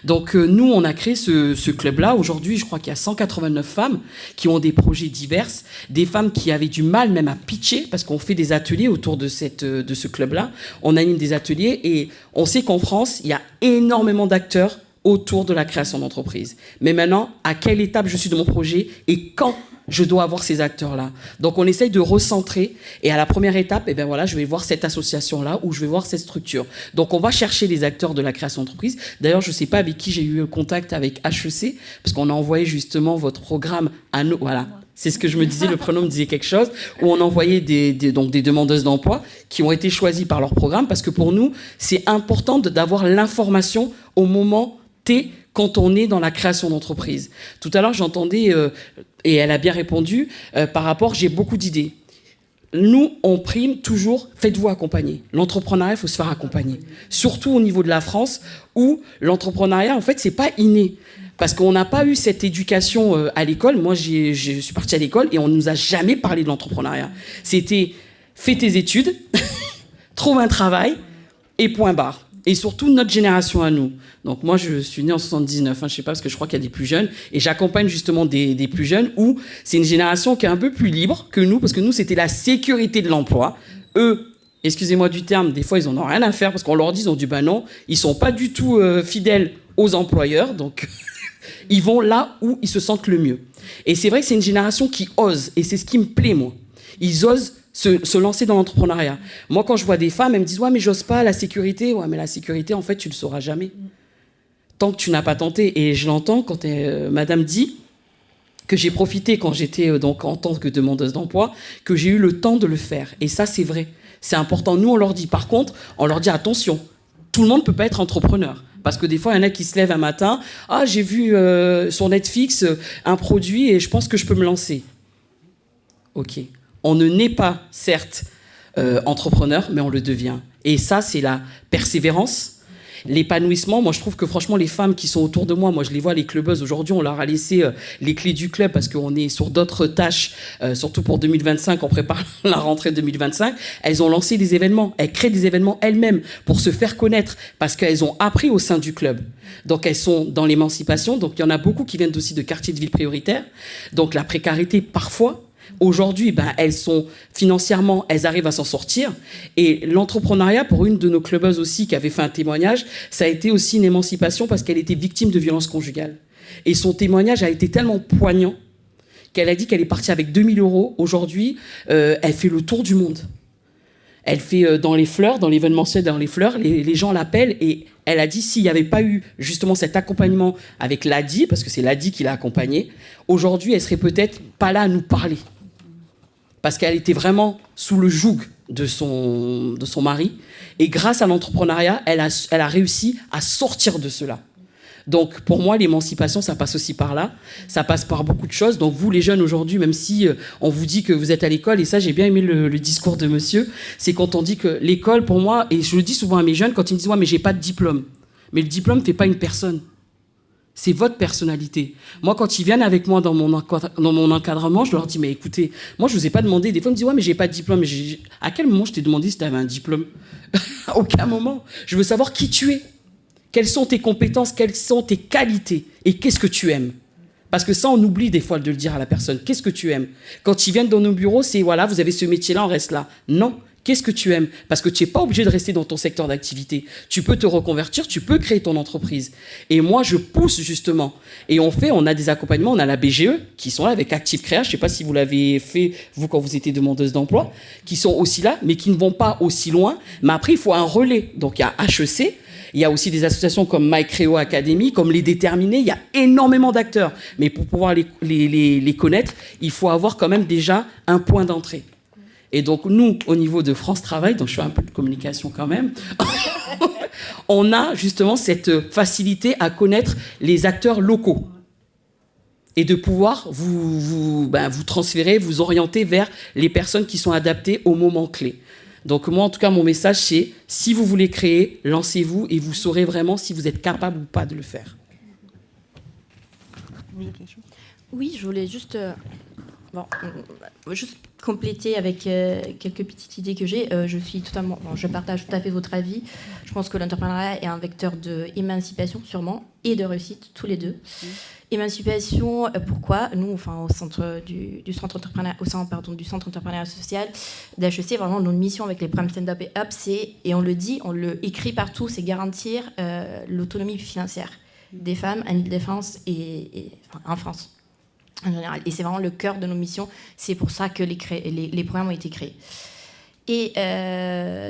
Donc nous, on a créé ce club-là. Aujourd'hui, je crois qu'il y a 189 femmes qui ont des projets divers, des femmes qui avaient du mal même à pitcher, parce qu'on fait des ateliers autour de ce club-là. On anime des ateliers et on sait qu'en France, il y a énormément d'acteurs autour de la création d'entreprise. Mais maintenant, à quelle étape je suis de mon projet et quand je dois avoir ces acteurs-là. Donc, on essaye de recentrer. Et à la première étape, je vais voir cette association-là ou je vais voir cette structure. Donc, on va chercher les acteurs de la création d'entreprise. D'ailleurs, je ne sais pas avec qui j'ai eu contact avec HEC, parce qu'on a envoyé justement votre programme à nous. Voilà. C'est ce que je me disais, le prénom me disait quelque chose, où on envoyait des demandeuses d'emploi qui ont été choisies par leur programme, parce que pour nous, c'est important d'avoir l'information au moment T, quand on est dans la création d'entreprise. Tout à l'heure, j'entendais, et elle a bien répondu, par rapport, j'ai beaucoup d'idées. Nous, on prime toujours, faites-vous accompagner. L'entrepreneuriat, il faut se faire accompagner. Surtout au niveau de la France, où l'entrepreneuriat, en fait, c'est pas inné. Parce qu'on n'a pas eu cette éducation à l'école. Moi, je suis partie à l'école et on ne nous a jamais parlé de l'entrepreneuriat. C'était, fais tes études, trouve un travail, et point barre. Et surtout notre génération à nous. Donc moi, je suis née en 79, je ne sais pas, parce que je crois qu'il y a des plus jeunes, et j'accompagne justement des plus jeunes, où c'est une génération qui est un peu plus libre que nous, parce que nous, c'était la sécurité de l'emploi. Eux, excusez-moi du terme, des fois, ils n'en ont rien à faire, parce qu'on leur dit, ils ont dit, non, ils ne sont pas du tout fidèles aux employeurs, donc Ils vont là où ils se sentent le mieux. Et c'est vrai que c'est une génération qui ose, et c'est ce qui me plaît, moi. Ils osent se lancer dans l'entrepreneuriat. Moi, quand je vois des femmes, elles me disent « Ouais, mais j'ose pas, la sécurité. » Ouais, mais la sécurité, en fait, tu le sauras jamais. Tant que tu n'as pas tenté. Et je l'entends quand madame dit que j'ai profité quand j'étais donc en tant que demandeuse d'emploi, que j'ai eu le temps de le faire. Et ça, c'est vrai. C'est important. Nous, on leur dit. Par contre, on leur dit attention. Tout le monde ne peut pas être entrepreneur. Parce que des fois, il y en a qui se lèvent un matin. Ah, j'ai vu sur Netflix un produit et je pense que je peux me lancer. OK. On ne naît pas, certes, entrepreneur, mais on le devient. Et ça, c'est la persévérance. L'épanouissement, moi je trouve que franchement les femmes qui sont autour de moi, moi je les vois, les clubbeuses aujourd'hui, on leur a laissé les clés du club parce qu'on est sur d'autres tâches, surtout pour 2025, on prépare la rentrée 2025, elles ont lancé des événements, elles créent des événements elles-mêmes pour se faire connaître parce qu'elles ont appris au sein du club. Donc elles sont dans l'émancipation, donc il y en a beaucoup qui viennent aussi de quartiers de ville prioritaires, donc la précarité parfois. Aujourd'hui, elles sont financièrement, elles arrivent à s'en sortir. Et l'entrepreneuriat, pour une de nos clubbeuses aussi qui avait fait un témoignage, ça a été aussi une émancipation parce qu'elle était victime de violences conjugales. Et son témoignage a été tellement poignant qu'elle a dit qu'elle est partie avec 2 000 €. Aujourd'hui, elle fait le tour du monde. Elle fait dans les fleurs, dans l'événementiel dans les fleurs, les gens l'appellent et elle a dit s'il n'y avait pas eu justement cet accompagnement avec l'ADI, parce que c'est l'ADI qui l'a accompagnée, aujourd'hui, elle serait peut-être pas là à nous parler. Parce qu'elle était vraiment sous le joug de son mari. Et grâce à l'entrepreneuriat, elle a réussi à sortir de cela. Donc, pour moi, l'émancipation, ça passe aussi par là. Ça passe par beaucoup de choses. Donc, vous, les jeunes, aujourd'hui, même si on vous dit que vous êtes à l'école, et ça, j'ai bien aimé le discours de monsieur, c'est quand on dit que l'école, pour moi, et je le dis souvent à mes jeunes, quand ils me disent « Ouais, mais j'ai pas de diplôme ». Mais le diplôme ne fait pas une personne. C'est votre personnalité. Moi, quand ils viennent avec moi dans mon encadrement, je leur dis, mais écoutez, moi, je ne vous ai pas demandé. Des fois, ils me disent, ouais, mais j'ai pas de diplôme. À quel moment je t'ai demandé si tu avais un diplôme? À aucun moment. Je veux savoir qui tu es. Quelles sont tes compétences, quelles sont tes qualités et qu'est-ce que tu aimes. Parce que ça, on oublie des fois de le dire à la personne. Qu'est-ce que tu aimes? Quand ils viennent dans nos bureaux, c'est, voilà, vous avez ce métier-là, on reste là. Non. Qu'est-ce que tu aimes? Parce que tu n'es pas obligé de rester dans ton secteur d'activité. Tu peux te reconvertir, tu peux créer ton entreprise. Et moi, je pousse justement. Et on a des accompagnements, on a la BGE qui sont là avec Active Créa. Je ne sais pas si vous l'avez fait, vous, quand vous étiez demandeuse d'emploi, qui sont aussi là, mais qui ne vont pas aussi loin. Mais après, il faut un relais. Donc, il y a HEC. Il y a aussi des associations comme MyCréo Academy, comme Les Déterminés. Il y a énormément d'acteurs. Mais pour pouvoir les connaître, il faut avoir quand même déjà un point d'entrée. Et donc, nous, au niveau de France Travail, donc je fais un peu de communication quand même, on a justement cette facilité à connaître les acteurs locaux et de pouvoir vous transférer, vous orienter vers les personnes qui sont adaptées au moment clé. Donc moi, en tout cas, mon message, c'est si vous voulez créer, lancez-vous et vous saurez vraiment si vous êtes capable ou pas de le faire. Oui, je voulais juste... juste compléter avec quelques petites idées que j'ai. Je partage tout à fait votre avis. Je pense que l'entrepreneuriat est un vecteur d'émancipation, sûrement, et de réussite, tous les deux. Émancipation, pourquoi? Nous, au centre du centre entrepreneuriat social d'HEC, vraiment notre mission avec les programmes Stand Up et Up, c'est, et on le dit, on le écrit partout, c'est garantir l'autonomie financière des femmes en Île-de-France et en France en général. Et c'est vraiment le cœur de nos missions. C'est pour ça que les programmes ont été créés. Et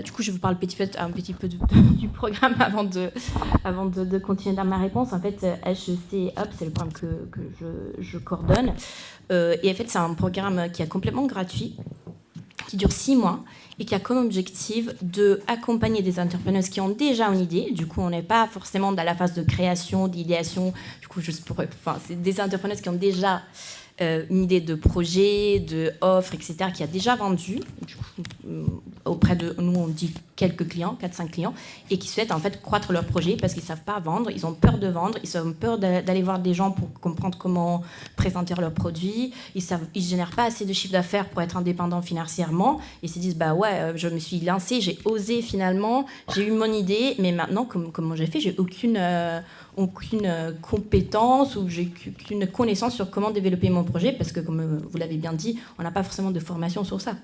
du coup, je vous parle un petit peu du programme avant de continuer dans ma réponse. En fait, HEC Up, c'est le programme que je coordonne. Et en fait, c'est un programme qui est complètement gratuit, qui dure 6 mois et qui a comme objectif d'accompagner des entrepreneuses qui ont déjà une idée. Du coup, on n'est pas forcément dans la phase de création, d'idéation. Du coup, c'est des entrepreneuses qui ont déjà une idée de projet, de offre, etc., qui a déjà vendu. Du coup, auprès de nous, on dit quelques clients, 4-5 clients, et qui souhaitent en fait croître leur projet parce qu'ils ne savent pas vendre, ils ont peur de vendre, ils ont peur d'aller voir des gens pour comprendre comment présenter leurs produits, ils ne génèrent pas assez de chiffre d'affaires pour être indépendants financièrement, ils se disent bah ouais, je me suis lancée, j'ai osé finalement, j'ai eu mon idée, mais maintenant comment j'ai fait, j'ai aucune compétence ou j'ai aucune connaissance sur comment développer mon projet parce que comme vous l'avez bien dit, on n'a pas forcément de formation sur ça.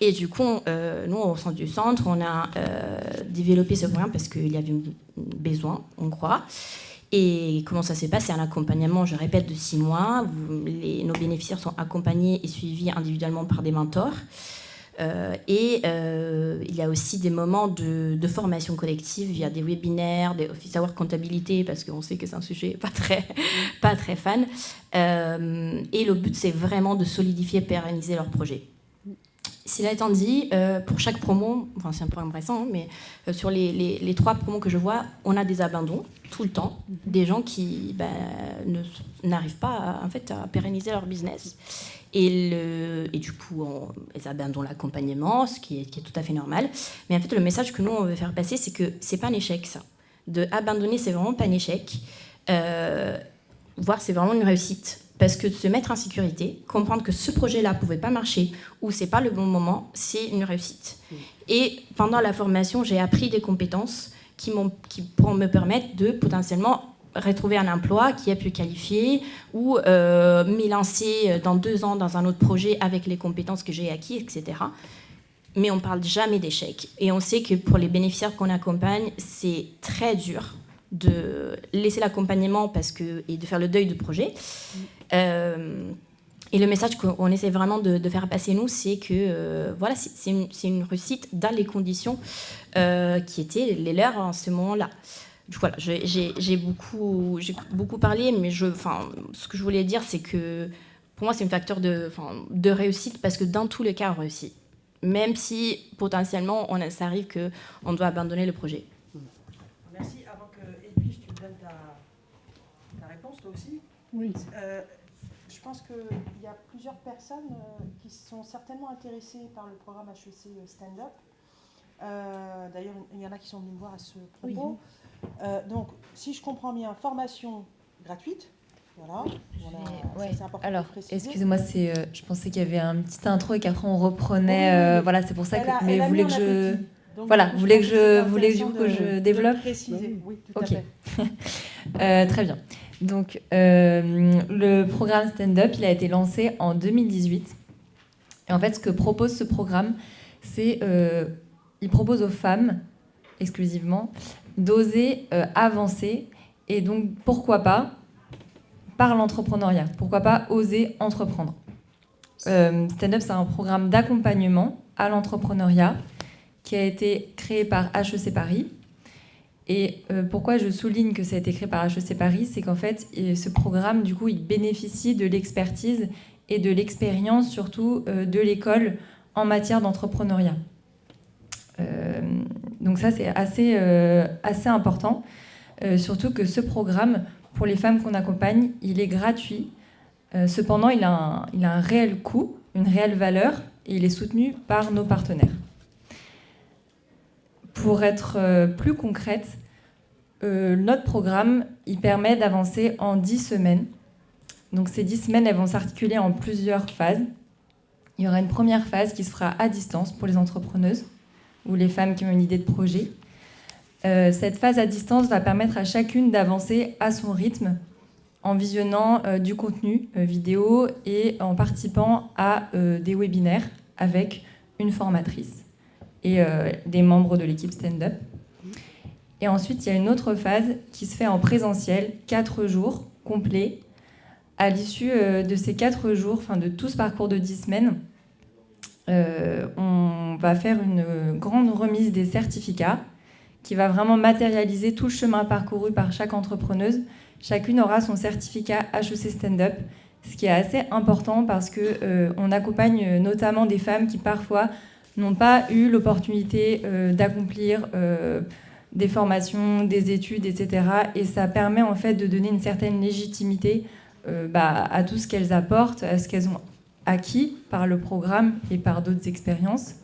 Et du coup, nous, au sein du centre, on a développé ce programme parce qu'il y avait un besoin, on croit. Et comment ça se passe? C'est un accompagnement, je répète, de 6 mois. Nos bénéficiaires sont accompagnés et suivis individuellement par des mentors. Il y a aussi des moments de formation collective via des webinaires, des office hours comptabilité, parce qu'on sait que c'est un sujet pas très fan. Et le but, c'est vraiment de solidifier et pérenniser leur projet. Cela étant dit, pour chaque promo, enfin c'est un programme récent, mais sur les 3 promos que je vois, on a des abandons tout le temps, des gens qui n'arrivent pas à pérenniser leur business. Et du coup, ils abandonnent l'accompagnement, ce qui est tout à fait normal. Mais en fait, le message que nous, on veut faire passer, c'est que c'est pas un échec, ça. De abandonner, c'est vraiment pas un échec. Voire, c'est vraiment une réussite. Parce que de se mettre en sécurité, comprendre que ce projet-là ne pouvait pas marcher ou c'est pas le bon moment, c'est une réussite. Et pendant la formation, j'ai appris des compétences qui pourront me permettre de potentiellement retrouver un emploi qui est plus qualifié ou m'élancer dans 2 ans dans un autre projet avec les compétences que j'ai acquises, etc. Mais on ne parle jamais d'échec. Et on sait que pour les bénéficiaires qu'on accompagne, c'est très dur de laisser l'accompagnement et de faire le deuil du projet. Et le message qu'on essaie vraiment de faire passer, nous, c'est que c'est une réussite dans les conditions qui étaient les leurs en ce moment-là. Voilà, j'ai beaucoup parlé, mais ce que je voulais dire, c'est que pour moi, c'est un facteur de réussite parce que dans tous les cas, on réussit. Même si potentiellement, ça arrive qu'on doit abandonner le projet. Merci. Avant que Edwige, tu me donnes ta réponse, toi aussi. Oui. Je pense qu'il y a plusieurs personnes qui sont certainement intéressées par le programme HEC Stand Up. D'ailleurs, il y en a qui sont venus me voir à ce propos. Oui. Donc, si je comprends bien, formation gratuite. Voilà. C'est important. Alors, excusez-moi, je pensais qu'il y avait un petit intro et qu'après on reprenait. Oui. Voilà, c'est pour ça que. Mais vous voulez que je. Donc, vous voulez que je développe. Oui, tout à fait. Très bien. Donc, le programme Stand Up, il a été lancé en 2018. Et en fait, ce que propose ce programme, c'est il propose aux femmes, exclusivement, d'oser avancer. Et donc, pourquoi pas, par l'entrepreneuriat. Pourquoi pas oser entreprendre. Stand Up, c'est un programme d'accompagnement à l'entrepreneuriat qui a été créé par HEC Paris. Et pourquoi je souligne que ça a été créé par HEC Paris, c'est qu'en fait, ce programme, du coup, il bénéficie de l'expertise et de l'expérience, surtout de l'école en matière d'entrepreneuriat. Donc ça, c'est assez important. Surtout que ce programme, pour les femmes qu'on accompagne, il est gratuit. Cependant, il a un réel coût, une réelle valeur, et il est soutenu par nos partenaires. Pour être plus concrète, notre programme, il permet d'avancer en 10 semaines. Donc ces 10 semaines, elles vont s'articuler en plusieurs phases. Il y aura une première phase qui se fera à distance pour les entrepreneuses ou les femmes qui ont une idée de projet. Cette phase à distance va permettre à chacune d'avancer à son rythme en visionnant du contenu vidéo et en participant à des webinaires avec une formatrice et des membres de l'équipe Stand Up. Et ensuite, il y a une autre phase qui se fait en présentiel, 4 jours complets. À l'issue de ces 4 jours, de tout ce parcours de 10 semaines, on va faire une grande remise des certificats qui va vraiment matérialiser tout le chemin parcouru par chaque entrepreneuse. Chacune aura son certificat HEC Stand Up, ce qui est assez important parce qu'on accompagne notamment des femmes qui parfois n'ont pas eu l'opportunité d'accomplir des formations, des études, etc. Et ça permet en fait de donner une certaine légitimité à tout ce qu'elles apportent, à ce qu'elles ont acquis par le programme et par d'autres expériences.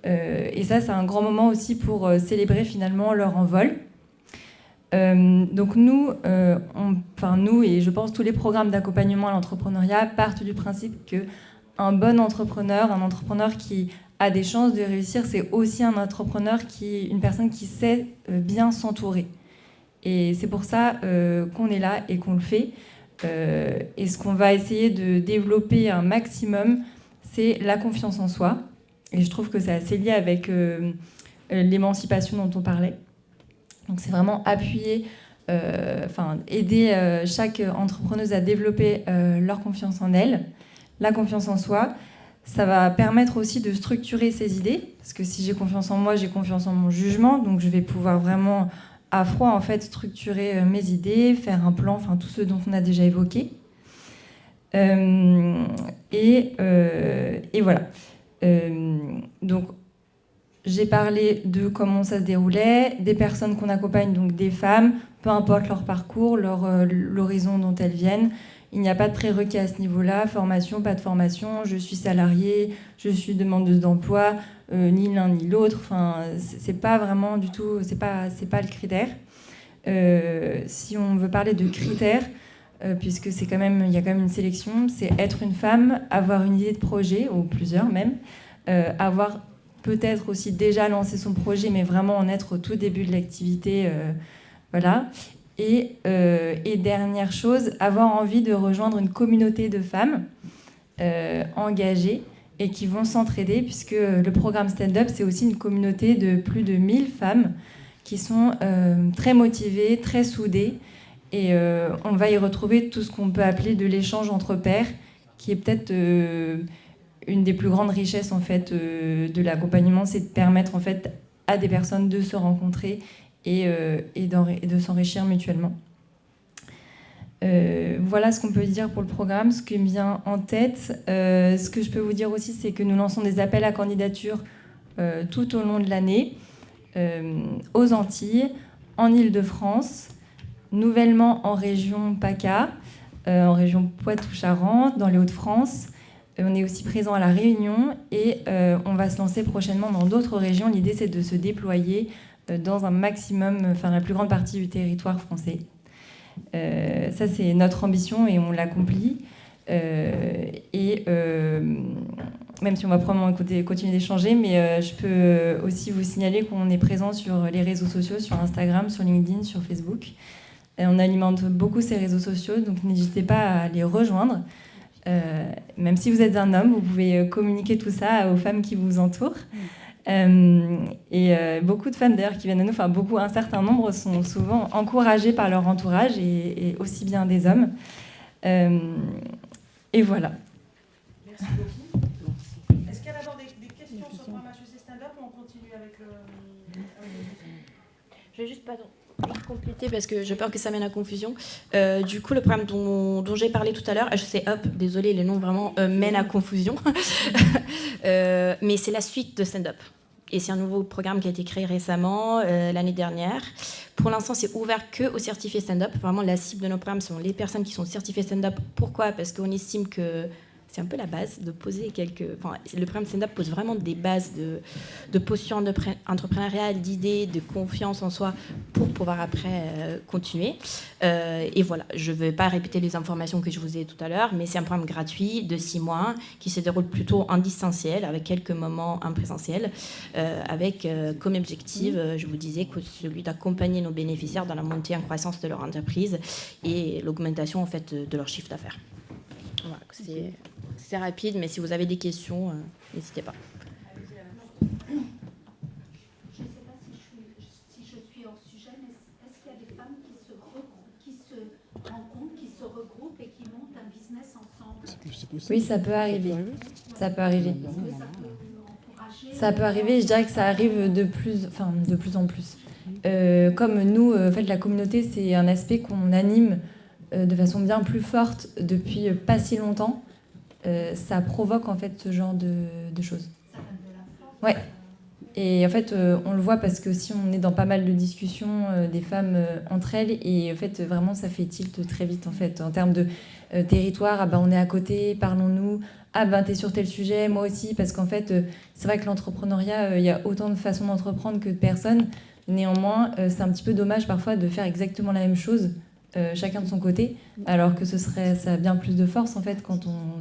Et ça, c'est un grand moment aussi pour célébrer finalement leur envol. Donc nous et je pense tous les programmes d'accompagnement à l'entrepreneuriat partent du principe qu'un bon entrepreneur, un entrepreneur qui a des chances de réussir, c'est aussi un entrepreneur une personne qui sait bien s'entourer. Et c'est pour ça qu'on est là et qu'on le fait. Et ce qu'on va essayer de développer un maximum, c'est la confiance en soi. Et je trouve que c'est assez lié avec l'émancipation dont on parlait. Donc c'est vraiment appuyer aider chaque entrepreneuse à développer leur confiance en elle, la confiance en soi. Ça va permettre aussi de structurer ses idées, parce que si j'ai confiance en moi, j'ai confiance en mon jugement, donc je vais pouvoir vraiment à froid en fait structurer mes idées, faire un plan, enfin tout ce dont on a déjà évoqué. Et voilà. Donc j'ai parlé de comment ça se déroulait, des personnes qu'on accompagne, donc des femmes, peu importe leur parcours, l'horizon dont elles viennent. Il n'y a pas de prérequis à ce niveau-là, formation, pas de formation, je suis salariée, je suis demandeuse d'emploi, ni l'un ni l'autre. Enfin, c'est pas vraiment du tout, c'est pas le critère. Si on veut parler de critères, puisque il y a quand même une sélection, c'est être une femme, avoir une idée de projet, ou plusieurs même, avoir peut-être aussi déjà lancé son projet, mais vraiment en être au tout début de l'activité, voilà. Et dernière chose, avoir envie de rejoindre une communauté de femmes engagées et qui vont s'entraider, puisque le programme Stand Up, c'est aussi une communauté de plus de 1000 femmes qui sont très motivées, très soudées. Et on va y retrouver tout ce qu'on peut appeler de l'échange entre pairs, qui est peut-être une des plus grandes richesses en fait, de l'accompagnement, c'est de permettre en fait, à des personnes de se rencontrer et de s'enrichir mutuellement. Voilà ce qu'on peut dire pour le programme, ce qui me vient en tête. Ce que je peux vous dire aussi, c'est que nous lançons des appels à candidature tout au long de l'année, aux Antilles, en Île-de-France, nouvellement en région PACA, en région Poitou-Charentes, dans les Hauts-de-France. On est aussi présent à La Réunion et on va se lancer prochainement dans d'autres régions. L'idée, c'est de se déployer dans un maximum, enfin la plus grande partie du territoire français. Ça, c'est notre ambition et on l'accomplit. Même si on va probablement continuer d'échanger, mais je peux aussi vous signaler qu'on est présent sur les réseaux sociaux, sur Instagram, sur LinkedIn, sur Facebook. On alimente beaucoup ces réseaux sociaux, donc n'hésitez pas à les rejoindre. Même si vous êtes un homme, vous pouvez communiquer tout ça aux femmes qui vous entourent. Beaucoup de femmes d'ailleurs qui viennent à nous, enfin beaucoup, un certain nombre sont souvent encouragées par leur entourage et aussi bien des hommes. Et voilà. Merci beaucoup. Est-ce qu'il y a d'abord des questions sur le programme HEC Stand-Up ou on continue avec le... Je vais juste compléter parce que j'ai peur que ça mène à confusion. Du coup, le programme dont j'ai parlé tout à l'heure, HEC Up, désolé, les noms vraiment mènent à confusion. Mais c'est la suite de Stand Up. Et c'est un nouveau programme qui a été créé récemment, l'année dernière. Pour l'instant, c'est ouvert que aux certifiés stand-up. Vraiment, la cible de nos programmes sont les personnes qui sont certifiées stand-up. Pourquoi ? Parce qu'on estime que c'est un peu la base de poser Enfin, le programme stand-up pose vraiment des bases de posture entrepreneuriale, d'idées, de confiance en soi pour pouvoir après continuer. Et voilà, je ne vais pas répéter les informations que je vous ai tout à l'heure, mais c'est un programme gratuit de 6 mois qui se déroule plutôt en distanciel, avec quelques moments en présentiel, avec comme objectif, je vous disais, que celui d'accompagner nos bénéficiaires dans la montée en croissance de leur entreprise et l'augmentation en fait, de leur chiffre d'affaires. Voilà, c'est rapide, mais si vous avez des questions, n'hésitez pas. Je ne sais pas si je suis hors sujet, mais est-ce qu'il y a des femmes qui se rencontrent, qui se regroupent et qui montent un business ensemble ? Oui, ça peut arriver. Ça peut arriver. Ça peut arriver, je dirais que ça arrive de plus en plus. Comme nous, en fait, la communauté, c'est un aspect qu'on anime de façon bien plus forte depuis pas si longtemps. Ça provoque en fait ce genre de choses. Ouais. Et en fait, on le voit parce que si on est dans pas mal de discussions des femmes entre elles, et en fait, vraiment, ça fait tilt très vite en fait en termes de territoire. Ah ben, on est à côté, parlons-nous. Ah ben, t'es sur tel sujet, moi aussi, parce qu'en fait, c'est vrai que l'entrepreneuriat, il y a autant de façons d'entreprendre que de personnes. Néanmoins, c'est un petit peu dommage parfois de faire exactement la même chose. Chacun de son côté, alors que ça a bien plus de force en fait quand on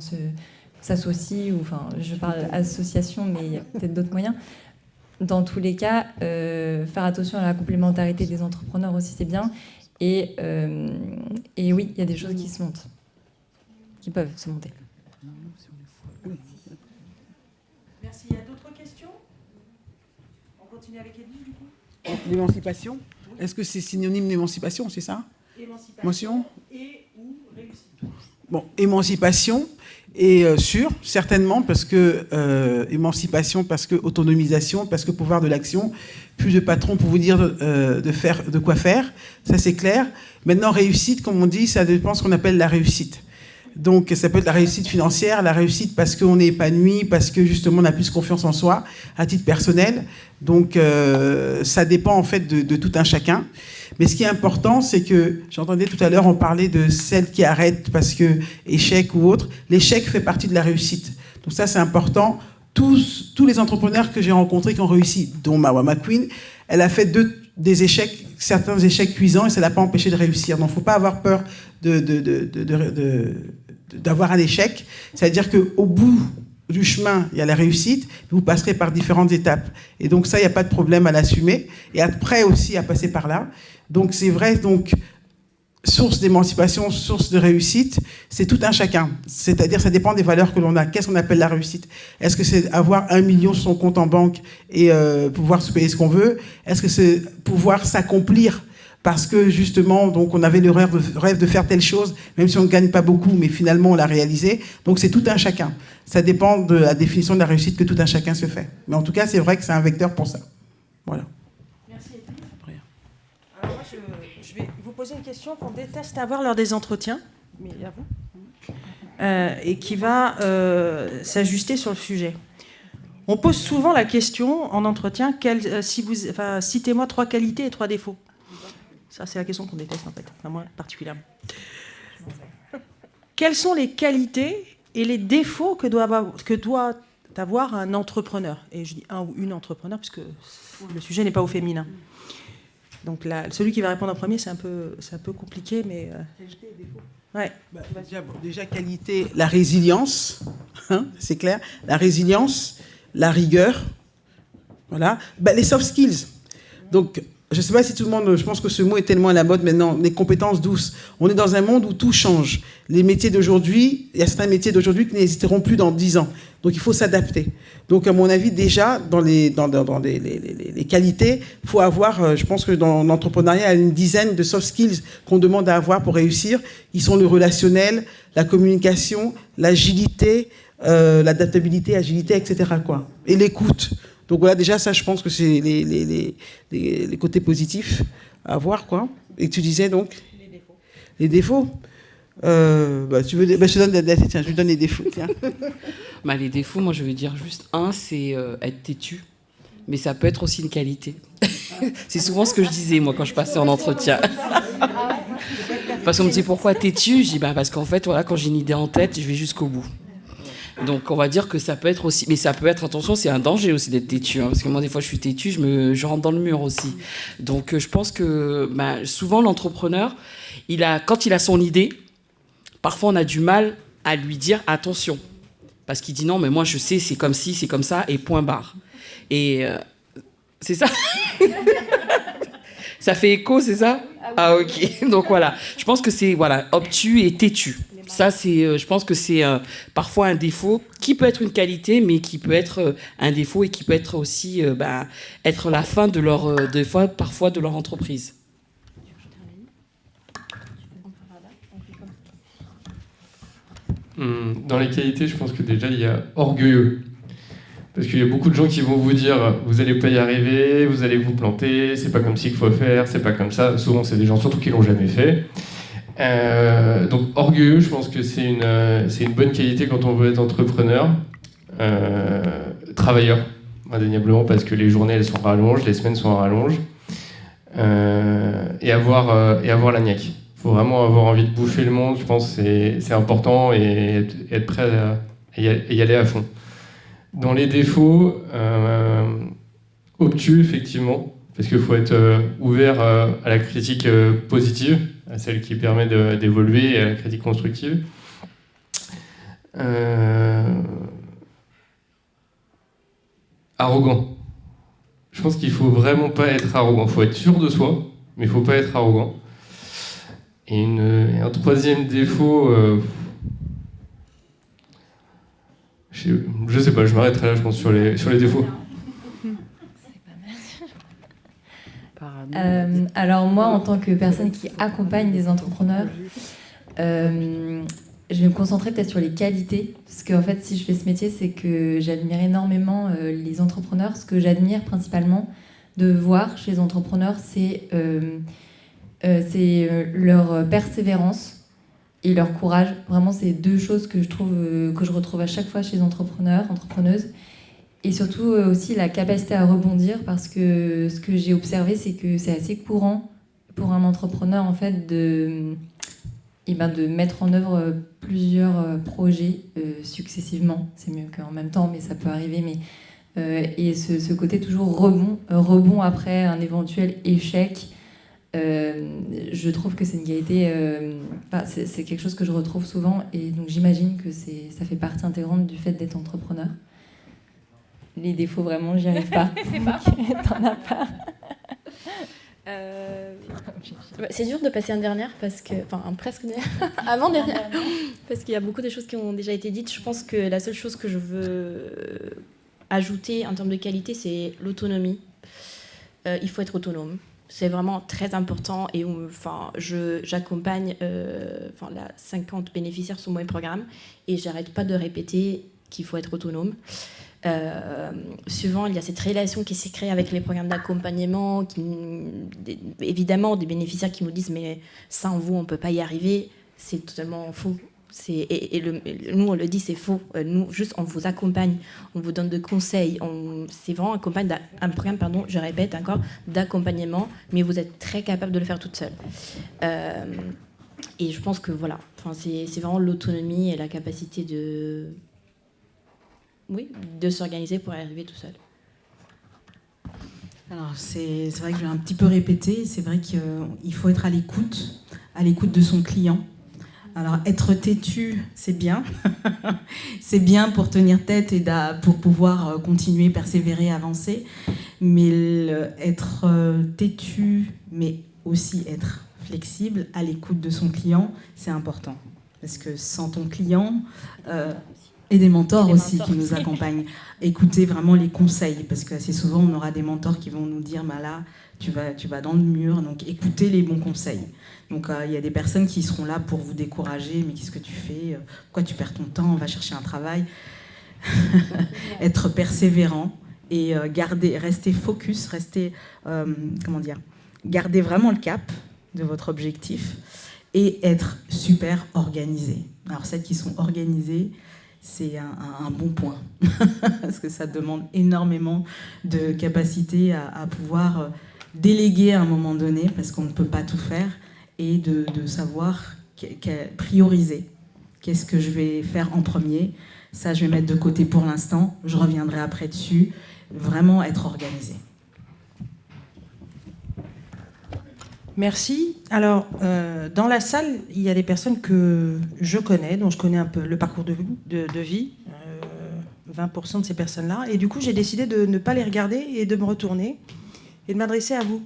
s'associe, ou enfin je parle association, mais il y a peut-être d'autres moyens. Dans tous les cas, faire attention à la complémentarité des entrepreneurs aussi, c'est bien. Et oui, il y a des choses qui se montent, qui peuvent se monter. Merci. Il y a d'autres questions ? On continue avec Edwige du coup ? L'émancipation. Est-ce que c'est synonyme d'émancipation, c'est ça? Émancipation et ou réussite. Bon, émancipation et sûre, certainement, parce que émancipation, parce que autonomisation, parce que pouvoir de l'action, plus de patrons pour vous dire de quoi faire, ça c'est clair. Maintenant, réussite, comme on dit, ça dépend de ce qu'on appelle la réussite. Donc, ça peut être la réussite financière, la réussite parce qu'on est épanoui, parce que justement on a plus confiance en soi, à titre personnel. Donc, ça dépend en fait de tout un chacun. Mais ce qui est important, c'est que, j'entendais tout à l'heure, on parlait de celles qui arrêtent parce que échec ou autre. L'échec fait partie de la réussite. Donc ça, c'est important. Tous les entrepreneurs que j'ai rencontrés qui ont réussi, dont Marwa McQueen, elle a fait des échecs, certains échecs cuisants, et ça ne l'a pas empêché de réussir. Donc, il ne faut pas avoir peur d'avoir un échec. C'est-à-dire qu'au bout du chemin, il y a la réussite, vous passerez par différentes étapes. Et donc ça, il n'y a pas de problème à l'assumer. Et après aussi, à passer par là. Donc c'est vrai, donc, source d'émancipation, source de réussite, c'est tout un chacun. C'est-à-dire, ça dépend des valeurs que l'on a. Qu'est-ce qu'on appelle la réussite? Est-ce que c'est avoir 1 million sur son compte en banque et pouvoir se payer ce qu'on veut? Est-ce que c'est pouvoir s'accomplir parce que justement, donc, on avait le rêve de faire telle chose, même si on ne gagne pas beaucoup, mais finalement on l'a réalisé. Donc c'est tout un chacun. Ça dépend de la définition de la réussite que tout un chacun se fait. Mais en tout cas, c'est vrai que c'est un vecteur pour ça. Voilà. Merci. Alors moi, je vais vous poser une question qu'on déteste avoir lors des entretiens, mais à vous, et qui va s'ajuster sur le sujet. On pose souvent la question en entretien, citez-moi 3 qualités et 3 défauts. Ça, c'est la question qu'on déteste, en fait. Enfin, moi, particulièrement. Quelles sont les qualités et les défauts que doit avoir un entrepreneur? Et je dis un ou une entrepreneur, puisque le sujet n'est pas au féminin. Donc, celui qui va répondre en premier, c'est un peu compliqué, mais... Qualité et défaut. Ouais. Déjà, qualité, la résilience, hein, c'est clair. La résilience, la rigueur, voilà. Les soft skills. Donc... Je ne sais pas si tout le monde, je pense que ce mot est tellement à la mode maintenant, les compétences douces. On est dans un monde où tout change. Les métiers d'aujourd'hui, il y a certains métiers d'aujourd'hui qui n'existeront plus dans 10 ans. Donc il faut s'adapter. Donc à mon avis, déjà, dans les qualités, il faut avoir, je pense que dans l'entrepreneuriat, il y a une dizaine de soft skills qu'on demande à avoir pour réussir. Ils sont le relationnel, la communication, l'agilité, l'adaptabilité, agilité, etc., quoi. Et l'écoute. Donc voilà, déjà, ça, je pense que c'est les côtés positifs à avoir, quoi. Et tu disais, donc les défauts. Tu veux, je te donne, tiens, je lui donne les défauts, tiens. Les défauts, moi, je vais dire juste un, c'est être têtu. Mais ça peut être aussi une qualité. C'est souvent ce que je disais, moi, quand je passais en entretien. Parce qu'on me dit, pourquoi têtu? Je dis, parce qu'en fait, voilà, quand j'ai une idée en tête, je vais jusqu'au bout. Donc on va dire que ça peut être aussi, mais ça peut être, attention, c'est un danger aussi d'être têtu, hein, parce que moi des fois je suis têtu, je rentre dans le mur aussi. Donc je pense que souvent l'entrepreneur, quand il a son idée, parfois on a du mal à lui dire attention, parce qu'il dit non mais moi je sais c'est comme ci, c'est comme ça et point barre. Et c'est ça. Ça fait écho, c'est ça? Ah ok. Donc voilà, je pense que c'est obtus et têtu. Ça, je pense que c'est parfois un défaut qui peut être une qualité, mais qui peut être un défaut et qui peut être aussi être la fin parfois de leur entreprise. Dans les qualités, je pense que déjà, il y a orgueilleux. Parce qu'il y a beaucoup de gens qui vont vous dire « vous n'allez pas y arriver, vous allez vous planter, c'est pas comme ci qu'il faut faire, c'est pas comme ça ». Souvent, c'est des gens surtout qui l'ont jamais fait. Donc orgueilleux, je pense que c'est une bonne qualité quand on veut être entrepreneur. Travailleur, indéniablement, parce que les journées elles sont rallonges, les semaines sont rallonges. Et avoir la niaque. Il faut vraiment avoir envie de bouffer le monde, je pense que c'est important, et être prêt à y aller à fond. Dans les défauts, obtus, effectivement, parce qu'il faut être ouvert à la critique positive, à celle qui permet d'évoluer, et à la critique constructive. Arrogant. Je pense qu'il faut vraiment pas être arrogant. Il faut être sûr de soi, mais il faut pas être arrogant. Et un troisième défaut... je sais pas, je m'arrêterai là, je pense, sur les défauts. Alors moi, en tant que personne qui accompagne des entrepreneurs, je vais me concentrer peut-être sur les qualités, parce qu'en fait, si je fais ce métier, c'est que j'admire énormément les entrepreneurs. Ce que j'admire principalement de voir chez les entrepreneurs, c'est leur persévérance et leur courage. Vraiment, c'est deux choses que je retrouve à chaque fois chez les entrepreneurs, entrepreneuses. Et surtout aussi la capacité à rebondir, parce que ce que j'ai observé, c'est que c'est assez courant pour un entrepreneur en fait de mettre en œuvre plusieurs projets successivement. C'est mieux qu'en même temps, mais ça peut arriver. Et ce côté toujours rebond après un éventuel échec, je trouve que c'est une qualité, c'est quelque chose que je retrouve souvent, et donc j'imagine que ça fait partie intégrante du fait d'être entrepreneur. Les défauts, vraiment, j'y arrive pas. C'est pas. T'en as pas. C'est dur de passer en dernière parce que, enfin presque avant dernière, parce qu'il y a beaucoup de choses qui ont déjà été dites. Je pense que la seule chose que je veux ajouter en termes de qualité, c'est l'autonomie. Il faut être autonome. C'est vraiment très important, et j'accompagne 50 bénéficiaires sur mon programme, et j'arrête pas de répéter qu'il faut être autonome. Souvent, il y a cette relation qui s'est créée avec les programmes d'accompagnement, évidemment des bénéficiaires qui nous disent mais sans vous on peut pas y arriver. C'est totalement faux. Nous on le dit, c'est faux. Nous juste on vous accompagne, on vous donne des conseils, c'est vraiment un programme, je répète encore, d'accompagnement, mais vous êtes très capable de le faire toute seule. Et je pense que voilà, c'est vraiment l'autonomie et la capacité de s'organiser pour y arriver tout seul. Alors c'est vrai que je vais un petit peu répéter. C'est vrai qu'il faut être à l'écoute de son client. Alors être têtu, c'est bien. C'est bien pour tenir tête et pour pouvoir continuer, persévérer, avancer. Mais être têtu, mais aussi être flexible, à l'écoute de son client, c'est important. Parce que sans ton client... Et des mentors aussi qui nous accompagnent. Écoutez vraiment les conseils, parce qu'assez souvent, on aura des mentors qui vont nous dire bah là, tu vas dans le mur, donc écoutez les bons conseils. Donc il y a des personnes qui seront là pour vous décourager, mais qu'est-ce que tu fais? Pourquoi tu perds ton temps? Va chercher un travail. Être persévérant et rester focus, garder vraiment le cap de votre objectif et être super organisé. Alors celles qui sont organisées, c'est un bon point, parce que ça demande énormément de capacité à pouvoir déléguer à un moment donné, parce qu'on ne peut pas tout faire, et de savoir prioriser. Qu'est-ce que je vais faire en premier? Ça, je vais mettre de côté pour l'instant, je reviendrai après dessus. Vraiment être organisé. Merci. Alors, dans la salle, il y a des personnes que je connais, dont je connais un peu le parcours de vie, 20% de ces personnes-là. Et du coup, j'ai décidé de ne pas les regarder et de me retourner et de m'adresser à vous.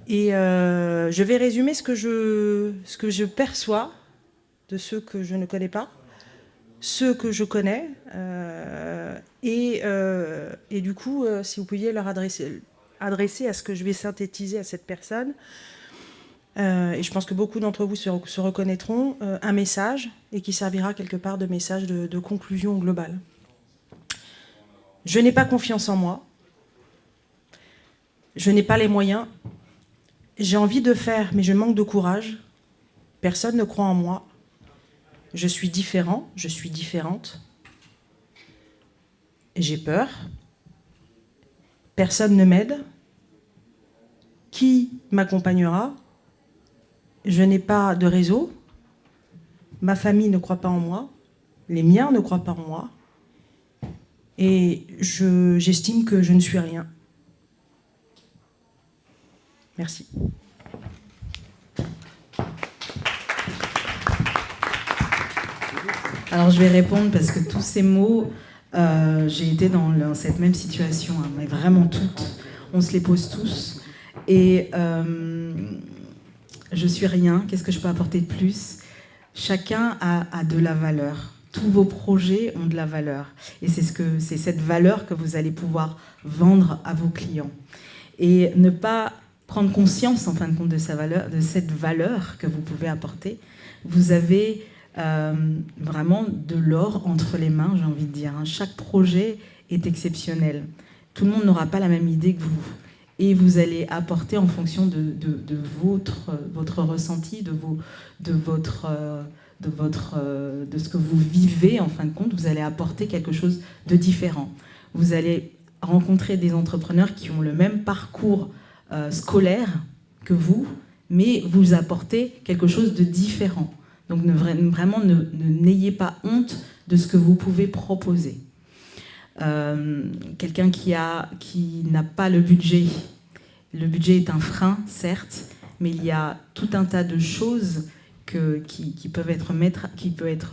Je vais résumer ce que je perçois de ceux que je ne connais pas, ceux que je connais, et du coup, si vous pouviez leur adresser à ce que je vais synthétiser à cette personne, et je pense que beaucoup d'entre vous se reconnaîtront, un message, et qui servira quelque part de message de conclusion globale. Je n'ai pas confiance en moi, je n'ai pas les moyens, j'ai envie de faire, mais je manque de courage, personne ne croit en moi, je suis différent, je suis différente, j'ai peur, personne ne m'aide, qui m'accompagnera? Je n'ai pas de réseau, ma famille ne croit pas en moi, les miens ne croient pas en moi, et j'estime que je ne suis rien. Merci. Alors je vais répondre parce que tous ces mots, j'ai été dans cette même situation, hein, mais vraiment toutes. On se les pose tous. Et je suis rien, qu'est-ce que je peux apporter de plus? Chacun a de la valeur. tous vos projets ont de la valeur. Et c'est cette valeur que vous allez pouvoir vendre à vos clients. Et ne pas prendre conscience, en fin de compte, de cette valeur que vous pouvez apporter. Vous avez vraiment de l'or entre les mains, j'ai envie de dire. Chaque projet est exceptionnel. Tout le monde n'aura pas la même idée que vous. Et vous allez apporter en fonction de votre ressenti, de ce que vous vivez, en fin de compte, vous allez apporter quelque chose de différent. Vous allez rencontrer des entrepreneurs qui ont le même parcours scolaire que vous, mais vous apportez quelque chose de différent. Donc vraiment, n'ayez pas honte de ce que vous pouvez proposer. Quelqu'un qui n'a pas le budget est un frein, certes, mais il y a tout un tas de choses qui peuvent être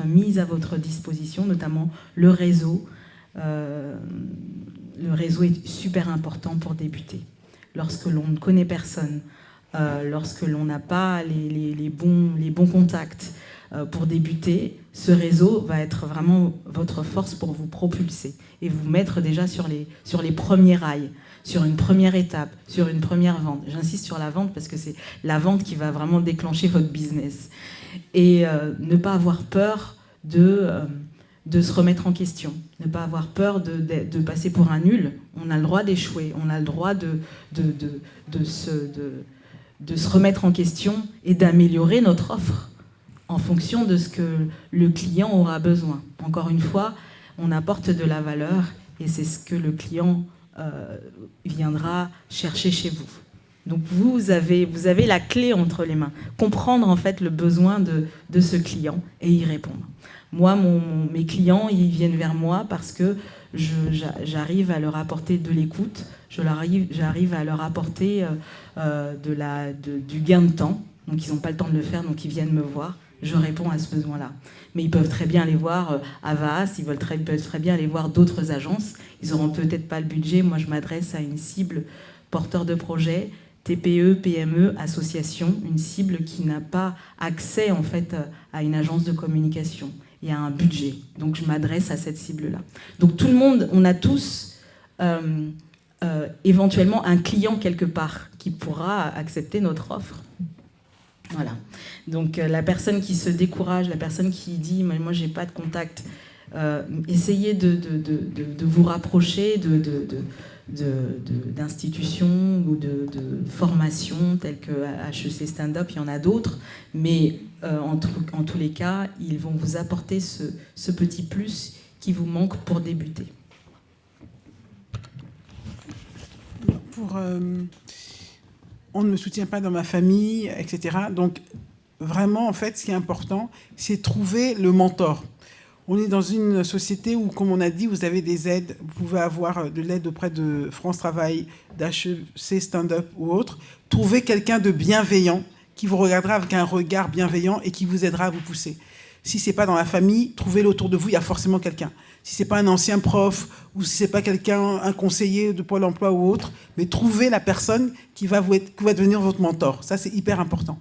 mises à votre disposition, notamment le réseau. Le réseau est super important pour débuter. Lorsque l'on ne connaît personne, lorsque l'on n'a pas les bons contacts pour débuter, ce réseau va être vraiment votre force pour vous propulser et vous mettre déjà sur les premiers rails, sur une première étape, sur une première vente. J'insiste sur la vente parce que c'est la vente qui va vraiment déclencher votre business. Et ne pas avoir peur de se remettre en question, ne pas avoir peur de passer pour un nul. On a le droit d'échouer, on a le droit de se remettre en question et d'améliorer notre offre en fonction de ce que le client aura besoin. Encore une fois, on apporte de la valeur et c'est ce que le client viendra chercher chez vous. Donc vous avez la clé entre les mains. Comprendre en fait le besoin de ce client et y répondre. Moi, mes clients, ils viennent vers moi parce que j'arrive à leur apporter de l'écoute, j'arrive à leur apporter du gain de temps. Donc ils n'ont pas le temps de le faire, donc ils viennent me voir. Je réponds à ce besoin-là. Mais ils peuvent très bien aller voir Havas, ils peuvent très bien aller voir d'autres agences. Ils n'auront peut-être pas le budget. Moi, je m'adresse à une cible porteur de projet, TPE, PME, association, une cible qui n'a pas accès en fait à une agence de communication. Il y a un budget. Donc je m'adresse à cette cible-là. Donc tout le monde, on a tous éventuellement un client quelque part qui pourra accepter notre offre. Voilà. Donc la personne qui se décourage, la personne qui dit moi j'ai pas de contact, essayez de vous rapprocher d'institutions ou de formations telles que HEC Stand-Up, il y en a d'autres, mais en tous les cas, ils vont vous apporter ce petit plus qui vous manque pour débuter. On ne me soutient pas dans ma famille, etc. Donc, vraiment, en fait, ce qui est important, c'est trouver le mentor. On est dans une société où, comme on a dit, vous avez des aides. Vous pouvez avoir de l'aide auprès de France Travail, d'HEC Stand-Up ou autre. Trouvez quelqu'un de bienveillant qui vous regardera avec un regard bienveillant et qui vous aidera à vous pousser. Si ce n'est pas dans la famille, trouvez-le autour de vous, il y a forcément quelqu'un. Si ce n'est pas un ancien prof ou si ce n'est pas quelqu'un, un conseiller de Pôle emploi ou autre, mais trouvez la personne qui va devenir votre mentor. Ça, c'est hyper important.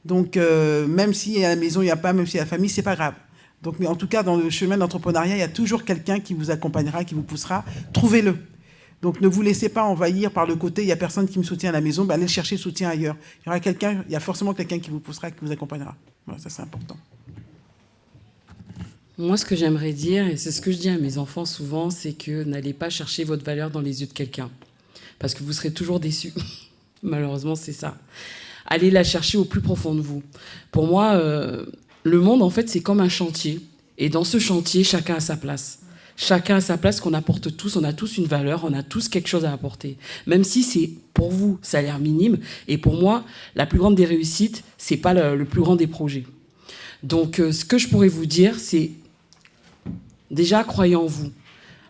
Donc, même si à la maison, il n'y a pas, même si à la famille, ce n'est pas grave. Donc, mais en tout cas, dans le chemin d'entrepreneuriat, il y a toujours quelqu'un qui vous accompagnera, qui vous poussera. Trouvez-le. Donc, ne vous laissez pas envahir par le côté « il n'y a personne qui me soutient à la maison », allez chercher soutien ailleurs. Il y a forcément quelqu'un qui vous poussera, qui vous accompagnera. Voilà, ça, c'est important. Moi, ce que j'aimerais dire, et c'est ce que je dis à mes enfants souvent, c'est que n'allez pas chercher votre valeur dans les yeux de quelqu'un. Parce que vous serez toujours déçus. Malheureusement, c'est ça. Allez la chercher au plus profond de vous. Pour moi, le monde, en fait, c'est comme un chantier. Et dans ce chantier, chacun a sa place. Chacun a sa place qu'on apporte tous. On a tous une valeur, on a tous quelque chose à apporter. Même si c'est, pour vous, ça a l'air minime. Et pour moi, la plus grande des réussites, c'est pas le plus grand des projets. Donc, ce que je pourrais vous dire, c'est déjà, croyez en vous.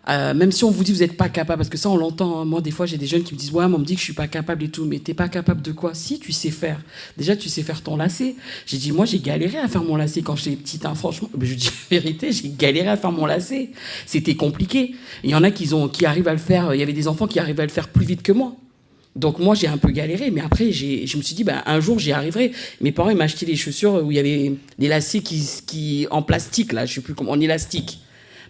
Même si on vous dit que vous n'êtes pas capable, parce que ça, on l'entend. Hein. Moi, des fois, j'ai des jeunes qui me disent « Ouais, on me dit que je ne suis pas capable et tout. » Mais tu n'es pas capable de quoi? Si, tu sais faire. Déjà, tu sais faire ton lacet. J'ai dit « Moi, j'ai galéré à faire mon lacet quand j'étais petite. Hein. Franchement, je dis la vérité, j'ai galéré à faire mon lacet. C'était compliqué. Il y en a qui arrivent à le faire. Il y avait des enfants qui arrivaient à le faire plus vite que moi. Donc moi, j'ai un peu galéré, mais après, je me suis dit, bah, un jour, j'y arriverai. Mes parents, ils m'ont acheté des chaussures où il y avait des lacets en plastique, là, je sais plus comment, en élastique.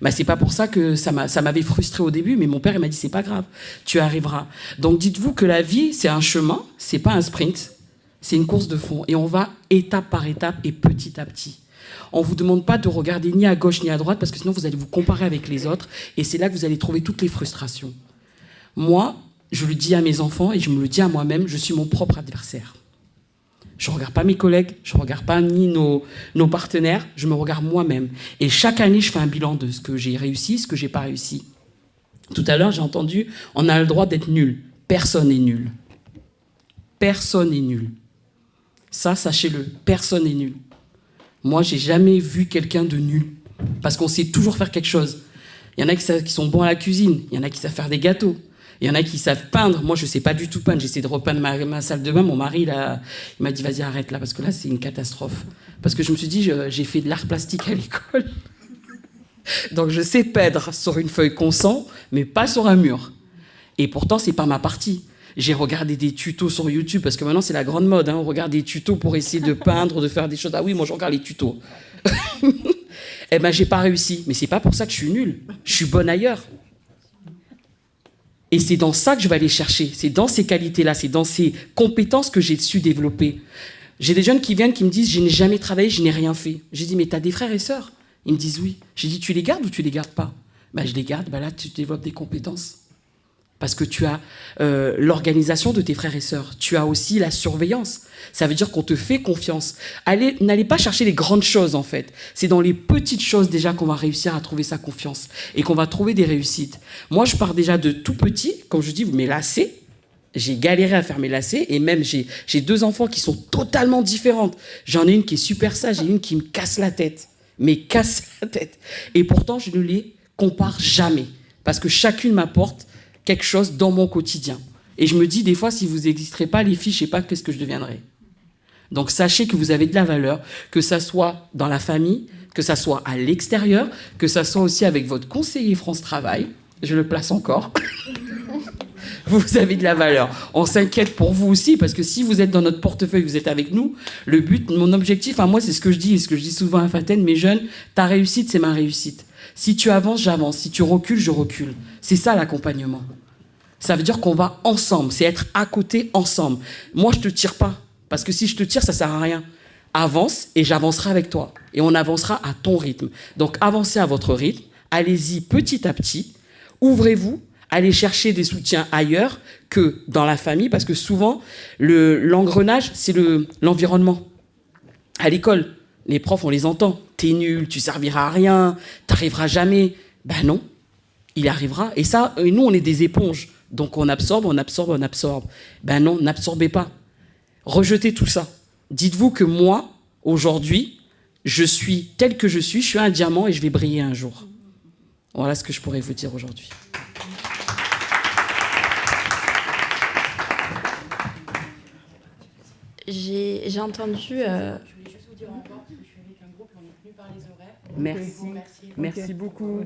Bah, c'est pas pour ça que ça m'avait frustré au début, mais mon père, il m'a dit, c'est pas grave, tu arriveras. Donc dites-vous que la vie, c'est un chemin, c'est pas un sprint, c'est une course de fond. Et on va étape par étape et petit à petit. On ne vous demande pas de regarder ni à gauche ni à droite, parce que sinon, vous allez vous comparer avec les autres, et c'est là que vous allez trouver toutes les frustrations. Moi, je le dis à mes enfants et je me le dis à moi-même, je suis mon propre adversaire. Je ne regarde pas mes collègues, je ne regarde pas ni nos partenaires, je me regarde moi-même. Et chaque année, je fais un bilan de ce que j'ai réussi, ce que je n'ai pas réussi. Tout à l'heure, j'ai entendu, on a le droit d'être nul. Personne n'est nul. Personne n'est nul. Ça, sachez-le, personne n'est nul. Moi, je n'ai jamais vu quelqu'un de nul. Parce qu'on sait toujours faire quelque chose. Il y en a qui sont bons à la cuisine, il y en a qui savent faire des gâteaux. Il y en a qui savent peindre. Moi, je ne sais pas du tout peindre. J'essaie de repeindre ma salle de bain. Mon mari, il m'a dit, vas-y, arrête là, parce que là, c'est une catastrophe. Parce que je me suis dit, j'ai fait de l'art plastique à l'école. Donc, je sais peindre sur une feuille qu'on sent, mais pas sur un mur. Et pourtant, ce n'est pas ma partie. J'ai regardé des tutos sur YouTube, parce que maintenant, c'est la grande mode. Hein. On regarde des tutos pour essayer de peindre, de faire des choses. Ah oui, moi, je regarde les tutos. Eh ben, j'ai pas réussi. Mais c'est pas pour ça que je suis nulle. Je suis bonne ailleurs. Et c'est dans ça que je vais aller chercher. C'est dans ces qualités-là, c'est dans ces compétences que j'ai su développer. J'ai des jeunes qui viennent, qui me disent « Je n'ai jamais travaillé, je n'ai rien fait ». J'ai dit « Mais tu as des frères et sœurs ?» Ils me disent « Oui ». J'ai dit « Tu les gardes ou tu les gardes pas ?» Ben, je les garde. Ben là, tu développes des compétences. Parce que tu as l'organisation de tes frères et sœurs. Tu as aussi la surveillance. Ça veut dire qu'on te fait confiance. N'allez pas chercher les grandes choses, en fait. C'est dans les petites choses, déjà, qu'on va réussir à trouver sa confiance et qu'on va trouver des réussites. Moi, je pars déjà de tout petit. Comme je dis, mes lacets, j'ai galéré à faire mes lacets. Et même, j'ai 2 enfants qui sont totalement différentes. J'en ai une qui est super sage et une qui me casse la tête. Mais casse la tête. Et pourtant, je ne les compare jamais. Parce que chacune m'apporte quelque chose dans mon quotidien. Et je me dis, des fois, si vous n'existerez pas, les filles, je ne sais pas qu'est-ce que je deviendrai. Donc, sachez que vous avez de la valeur, que ça soit dans la famille, que ça soit à l'extérieur, que ça soit aussi avec votre conseiller France Travail. Je le place encore. Vous avez de la valeur. On s'inquiète pour vous aussi, parce que si vous êtes dans notre portefeuille, vous êtes avec nous, le but, mon objectif, à moi, c'est ce que je dis, et ce que je dis souvent à Faten, mes jeunes, ta réussite, c'est ma réussite. Si tu avances, j'avance. Si tu recules, je recule. C'est ça l'accompagnement. Ça veut dire qu'on va ensemble. C'est être à côté ensemble. Moi, je te tire pas. Parce que si je te tire, ça sert à rien. Avance et j'avancerai avec toi. Et on avancera à ton rythme. Donc, avancez à votre rythme. Allez-y petit à petit. Ouvrez-vous. Allez chercher des soutiens ailleurs que dans la famille. Parce que souvent, l'engrenage, c'est l'environnement. À l'école, les profs, on les entend. T'es nul, tu serviras à rien, t'arriveras jamais. Ben non, il arrivera. Et ça, nous, on est des éponges. Donc on absorbe, on absorbe, on absorbe. Ben non, n'absorbez pas. Rejetez tout ça. Dites-vous que moi, aujourd'hui, je suis tel que je suis un diamant et je vais briller un jour. Voilà ce que je pourrais vous dire aujourd'hui. J'ai entendu... Merci. Merci beaucoup.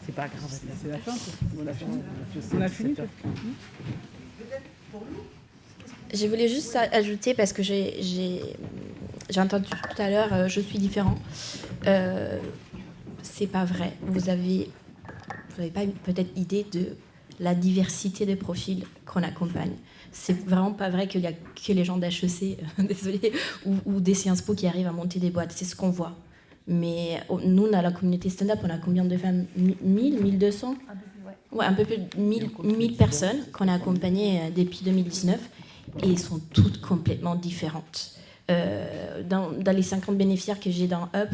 C'est pas grave. C'est la fin. On a fini. Je voulais juste ajouter, parce que j'ai entendu tout à l'heure, je suis différent. C'est pas vrai. Vous avez pas peut-être idée de la diversité des profils qu'on accompagne. C'est vraiment pas vrai qu'il y a que les gens d'HEC, désolé, ou des Sciences Po qui arrivent à monter des boîtes. C'est ce qu'on voit. Mais nous, dans la communauté stand-up, on a combien de femmes? 1000, 1200? Ouais, un peu plus de 1000 personnes qu'on a accompagnées depuis 2019. Et elles sont toutes complètement différentes. Dans les 50 bénéficiaires que j'ai dans Up,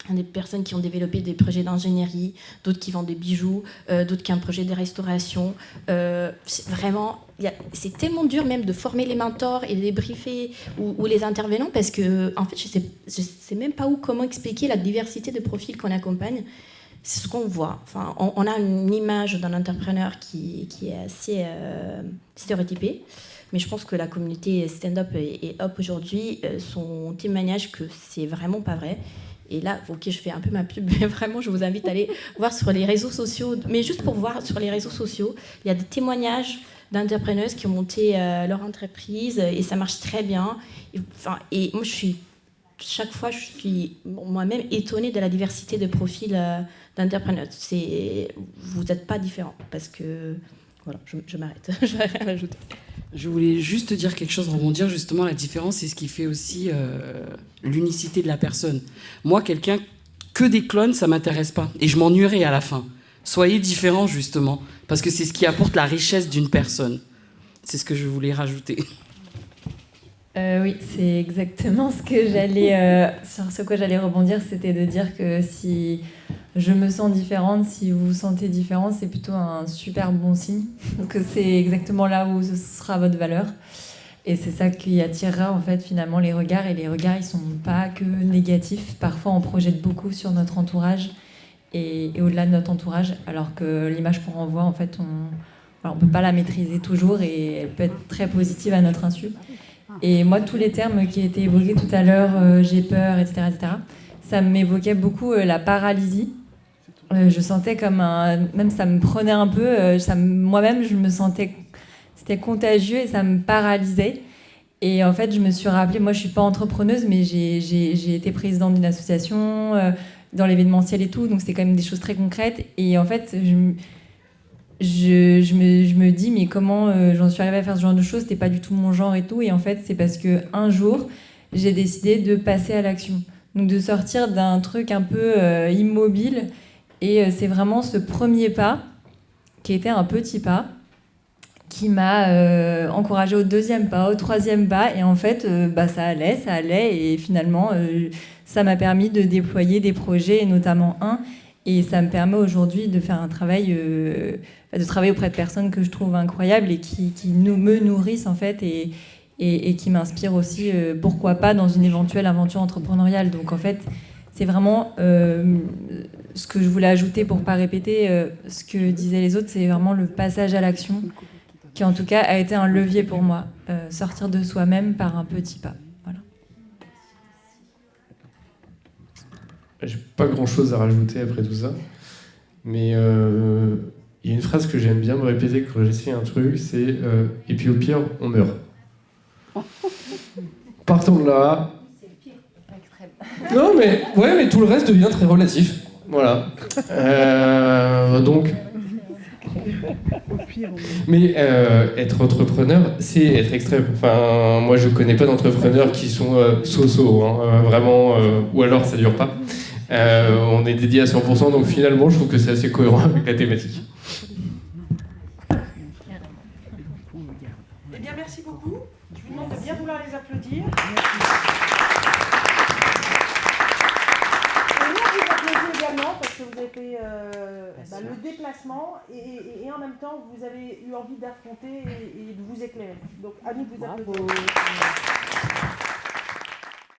il y a des personnes qui ont développé des projets d'ingénierie, d'autres qui vendent des bijoux, d'autres qui ont un projet de restauration. C'est tellement dur même de former les mentors et de les briefer ou les intervenants, parce que en fait, je sais même pas comment expliquer la diversité de profils qu'on accompagne. C'est ce qu'on voit. Enfin, on a une image d'un entrepreneur qui est assez stéréotypée. Mais je pense que la communauté stand-up et Up aujourd'hui sont témoignage que c'est vraiment pas vrai. Et là, ok, je fais un peu ma pub, mais vraiment, je vous invite à aller voir sur les réseaux sociaux. Mais juste pour voir sur les réseaux sociaux, il y a des témoignages d'entrepreneuses qui ont monté leur entreprise et ça marche très bien. Et moi, chaque fois, je suis moi-même étonnée de la diversité de profils d'entrepreneurs. Vous n'êtes pas différents parce que... Voilà, je m'arrête, je n'ai rien à ajouter. Je voulais juste dire quelque chose, rebondir justement, la différence, c'est ce qui fait aussi l'unicité de la personne. Moi, quelqu'un que des clones, ça m'intéresse pas. Et je m'ennuierai à la fin. Soyez différents, justement, parce que c'est ce qui apporte la richesse d'une personne. C'est ce que je voulais rajouter. Oui, c'est exactement ce que j'allais, sur ce quoi j'allais rebondir, c'était de dire que si je me sens différente, si vous vous sentez différent, c'est plutôt un super bon signe, que c'est exactement là où ce sera votre valeur. Et c'est ça qui attirera en fait finalement les regards, et les regards ils sont pas que négatifs. Parfois on projette beaucoup sur notre entourage et au-delà de notre entourage, alors que l'image qu'on renvoie en fait on peut pas la maîtriser toujours et elle peut être très positive à notre insu. Et moi, tous les termes qui étaient évoqués tout à l'heure, j'ai peur, etc., ça m'évoquait beaucoup la paralysie. Je sentais comme même ça me prenait un peu, moi-même, je me sentais, c'était contagieux et ça me paralysait. Et en fait, je me suis rappelée, moi, je suis pas entrepreneuse, mais j'ai été présidente d'une association, dans l'événementiel et tout, donc c'était quand même des choses très concrètes. Et en fait, je me dis mais comment j'en suis arrivée à faire ce genre de choses, c'était pas du tout mon genre et tout, et en fait c'est parce que un jour j'ai décidé de passer à l'action, donc de sortir d'un truc un peu immobile, et c'est vraiment ce premier pas qui était un petit pas qui m'a encouragée au deuxième pas, au troisième pas, et en fait ça allait et finalement ça m'a permis de déployer des projets, et notamment un. Et ça me permet aujourd'hui de faire un travail, de travailler auprès de personnes que je trouve incroyables et qui me nourrissent en fait et qui m'inspirent aussi, pourquoi pas, dans une éventuelle aventure entrepreneuriale. Donc en fait, c'est vraiment ce que je voulais ajouter pour pas répéter ce que disaient les autres, c'est vraiment le passage à l'action qui en tout cas a été un levier pour moi, sortir de soi-même par un petit pas. J'ai pas grand-chose à rajouter après tout ça, mais il y a une phrase que j'aime bien me répéter quand j'essaie un truc, c'est et puis au pire, on meurt. Partons de là. C'est le pire, extrême. Non, mais tout le reste devient très relatif. Voilà. Donc. Mais être entrepreneur, c'est être extrême. Enfin, moi, je connais pas d'entrepreneurs qui sont so-so, hein, vraiment, ou alors ça dure pas. On est dédié à 100%, donc finalement, je trouve que c'est assez cohérent avec la thématique. Eh bien, merci beaucoup. Je vous demande de bien vouloir les applaudir. Et nous, on vous applaudit également parce que vous avez fait le déplacement et en même temps, vous avez eu envie d'affronter et de vous éclairer. Donc, à nous de vous applaudir.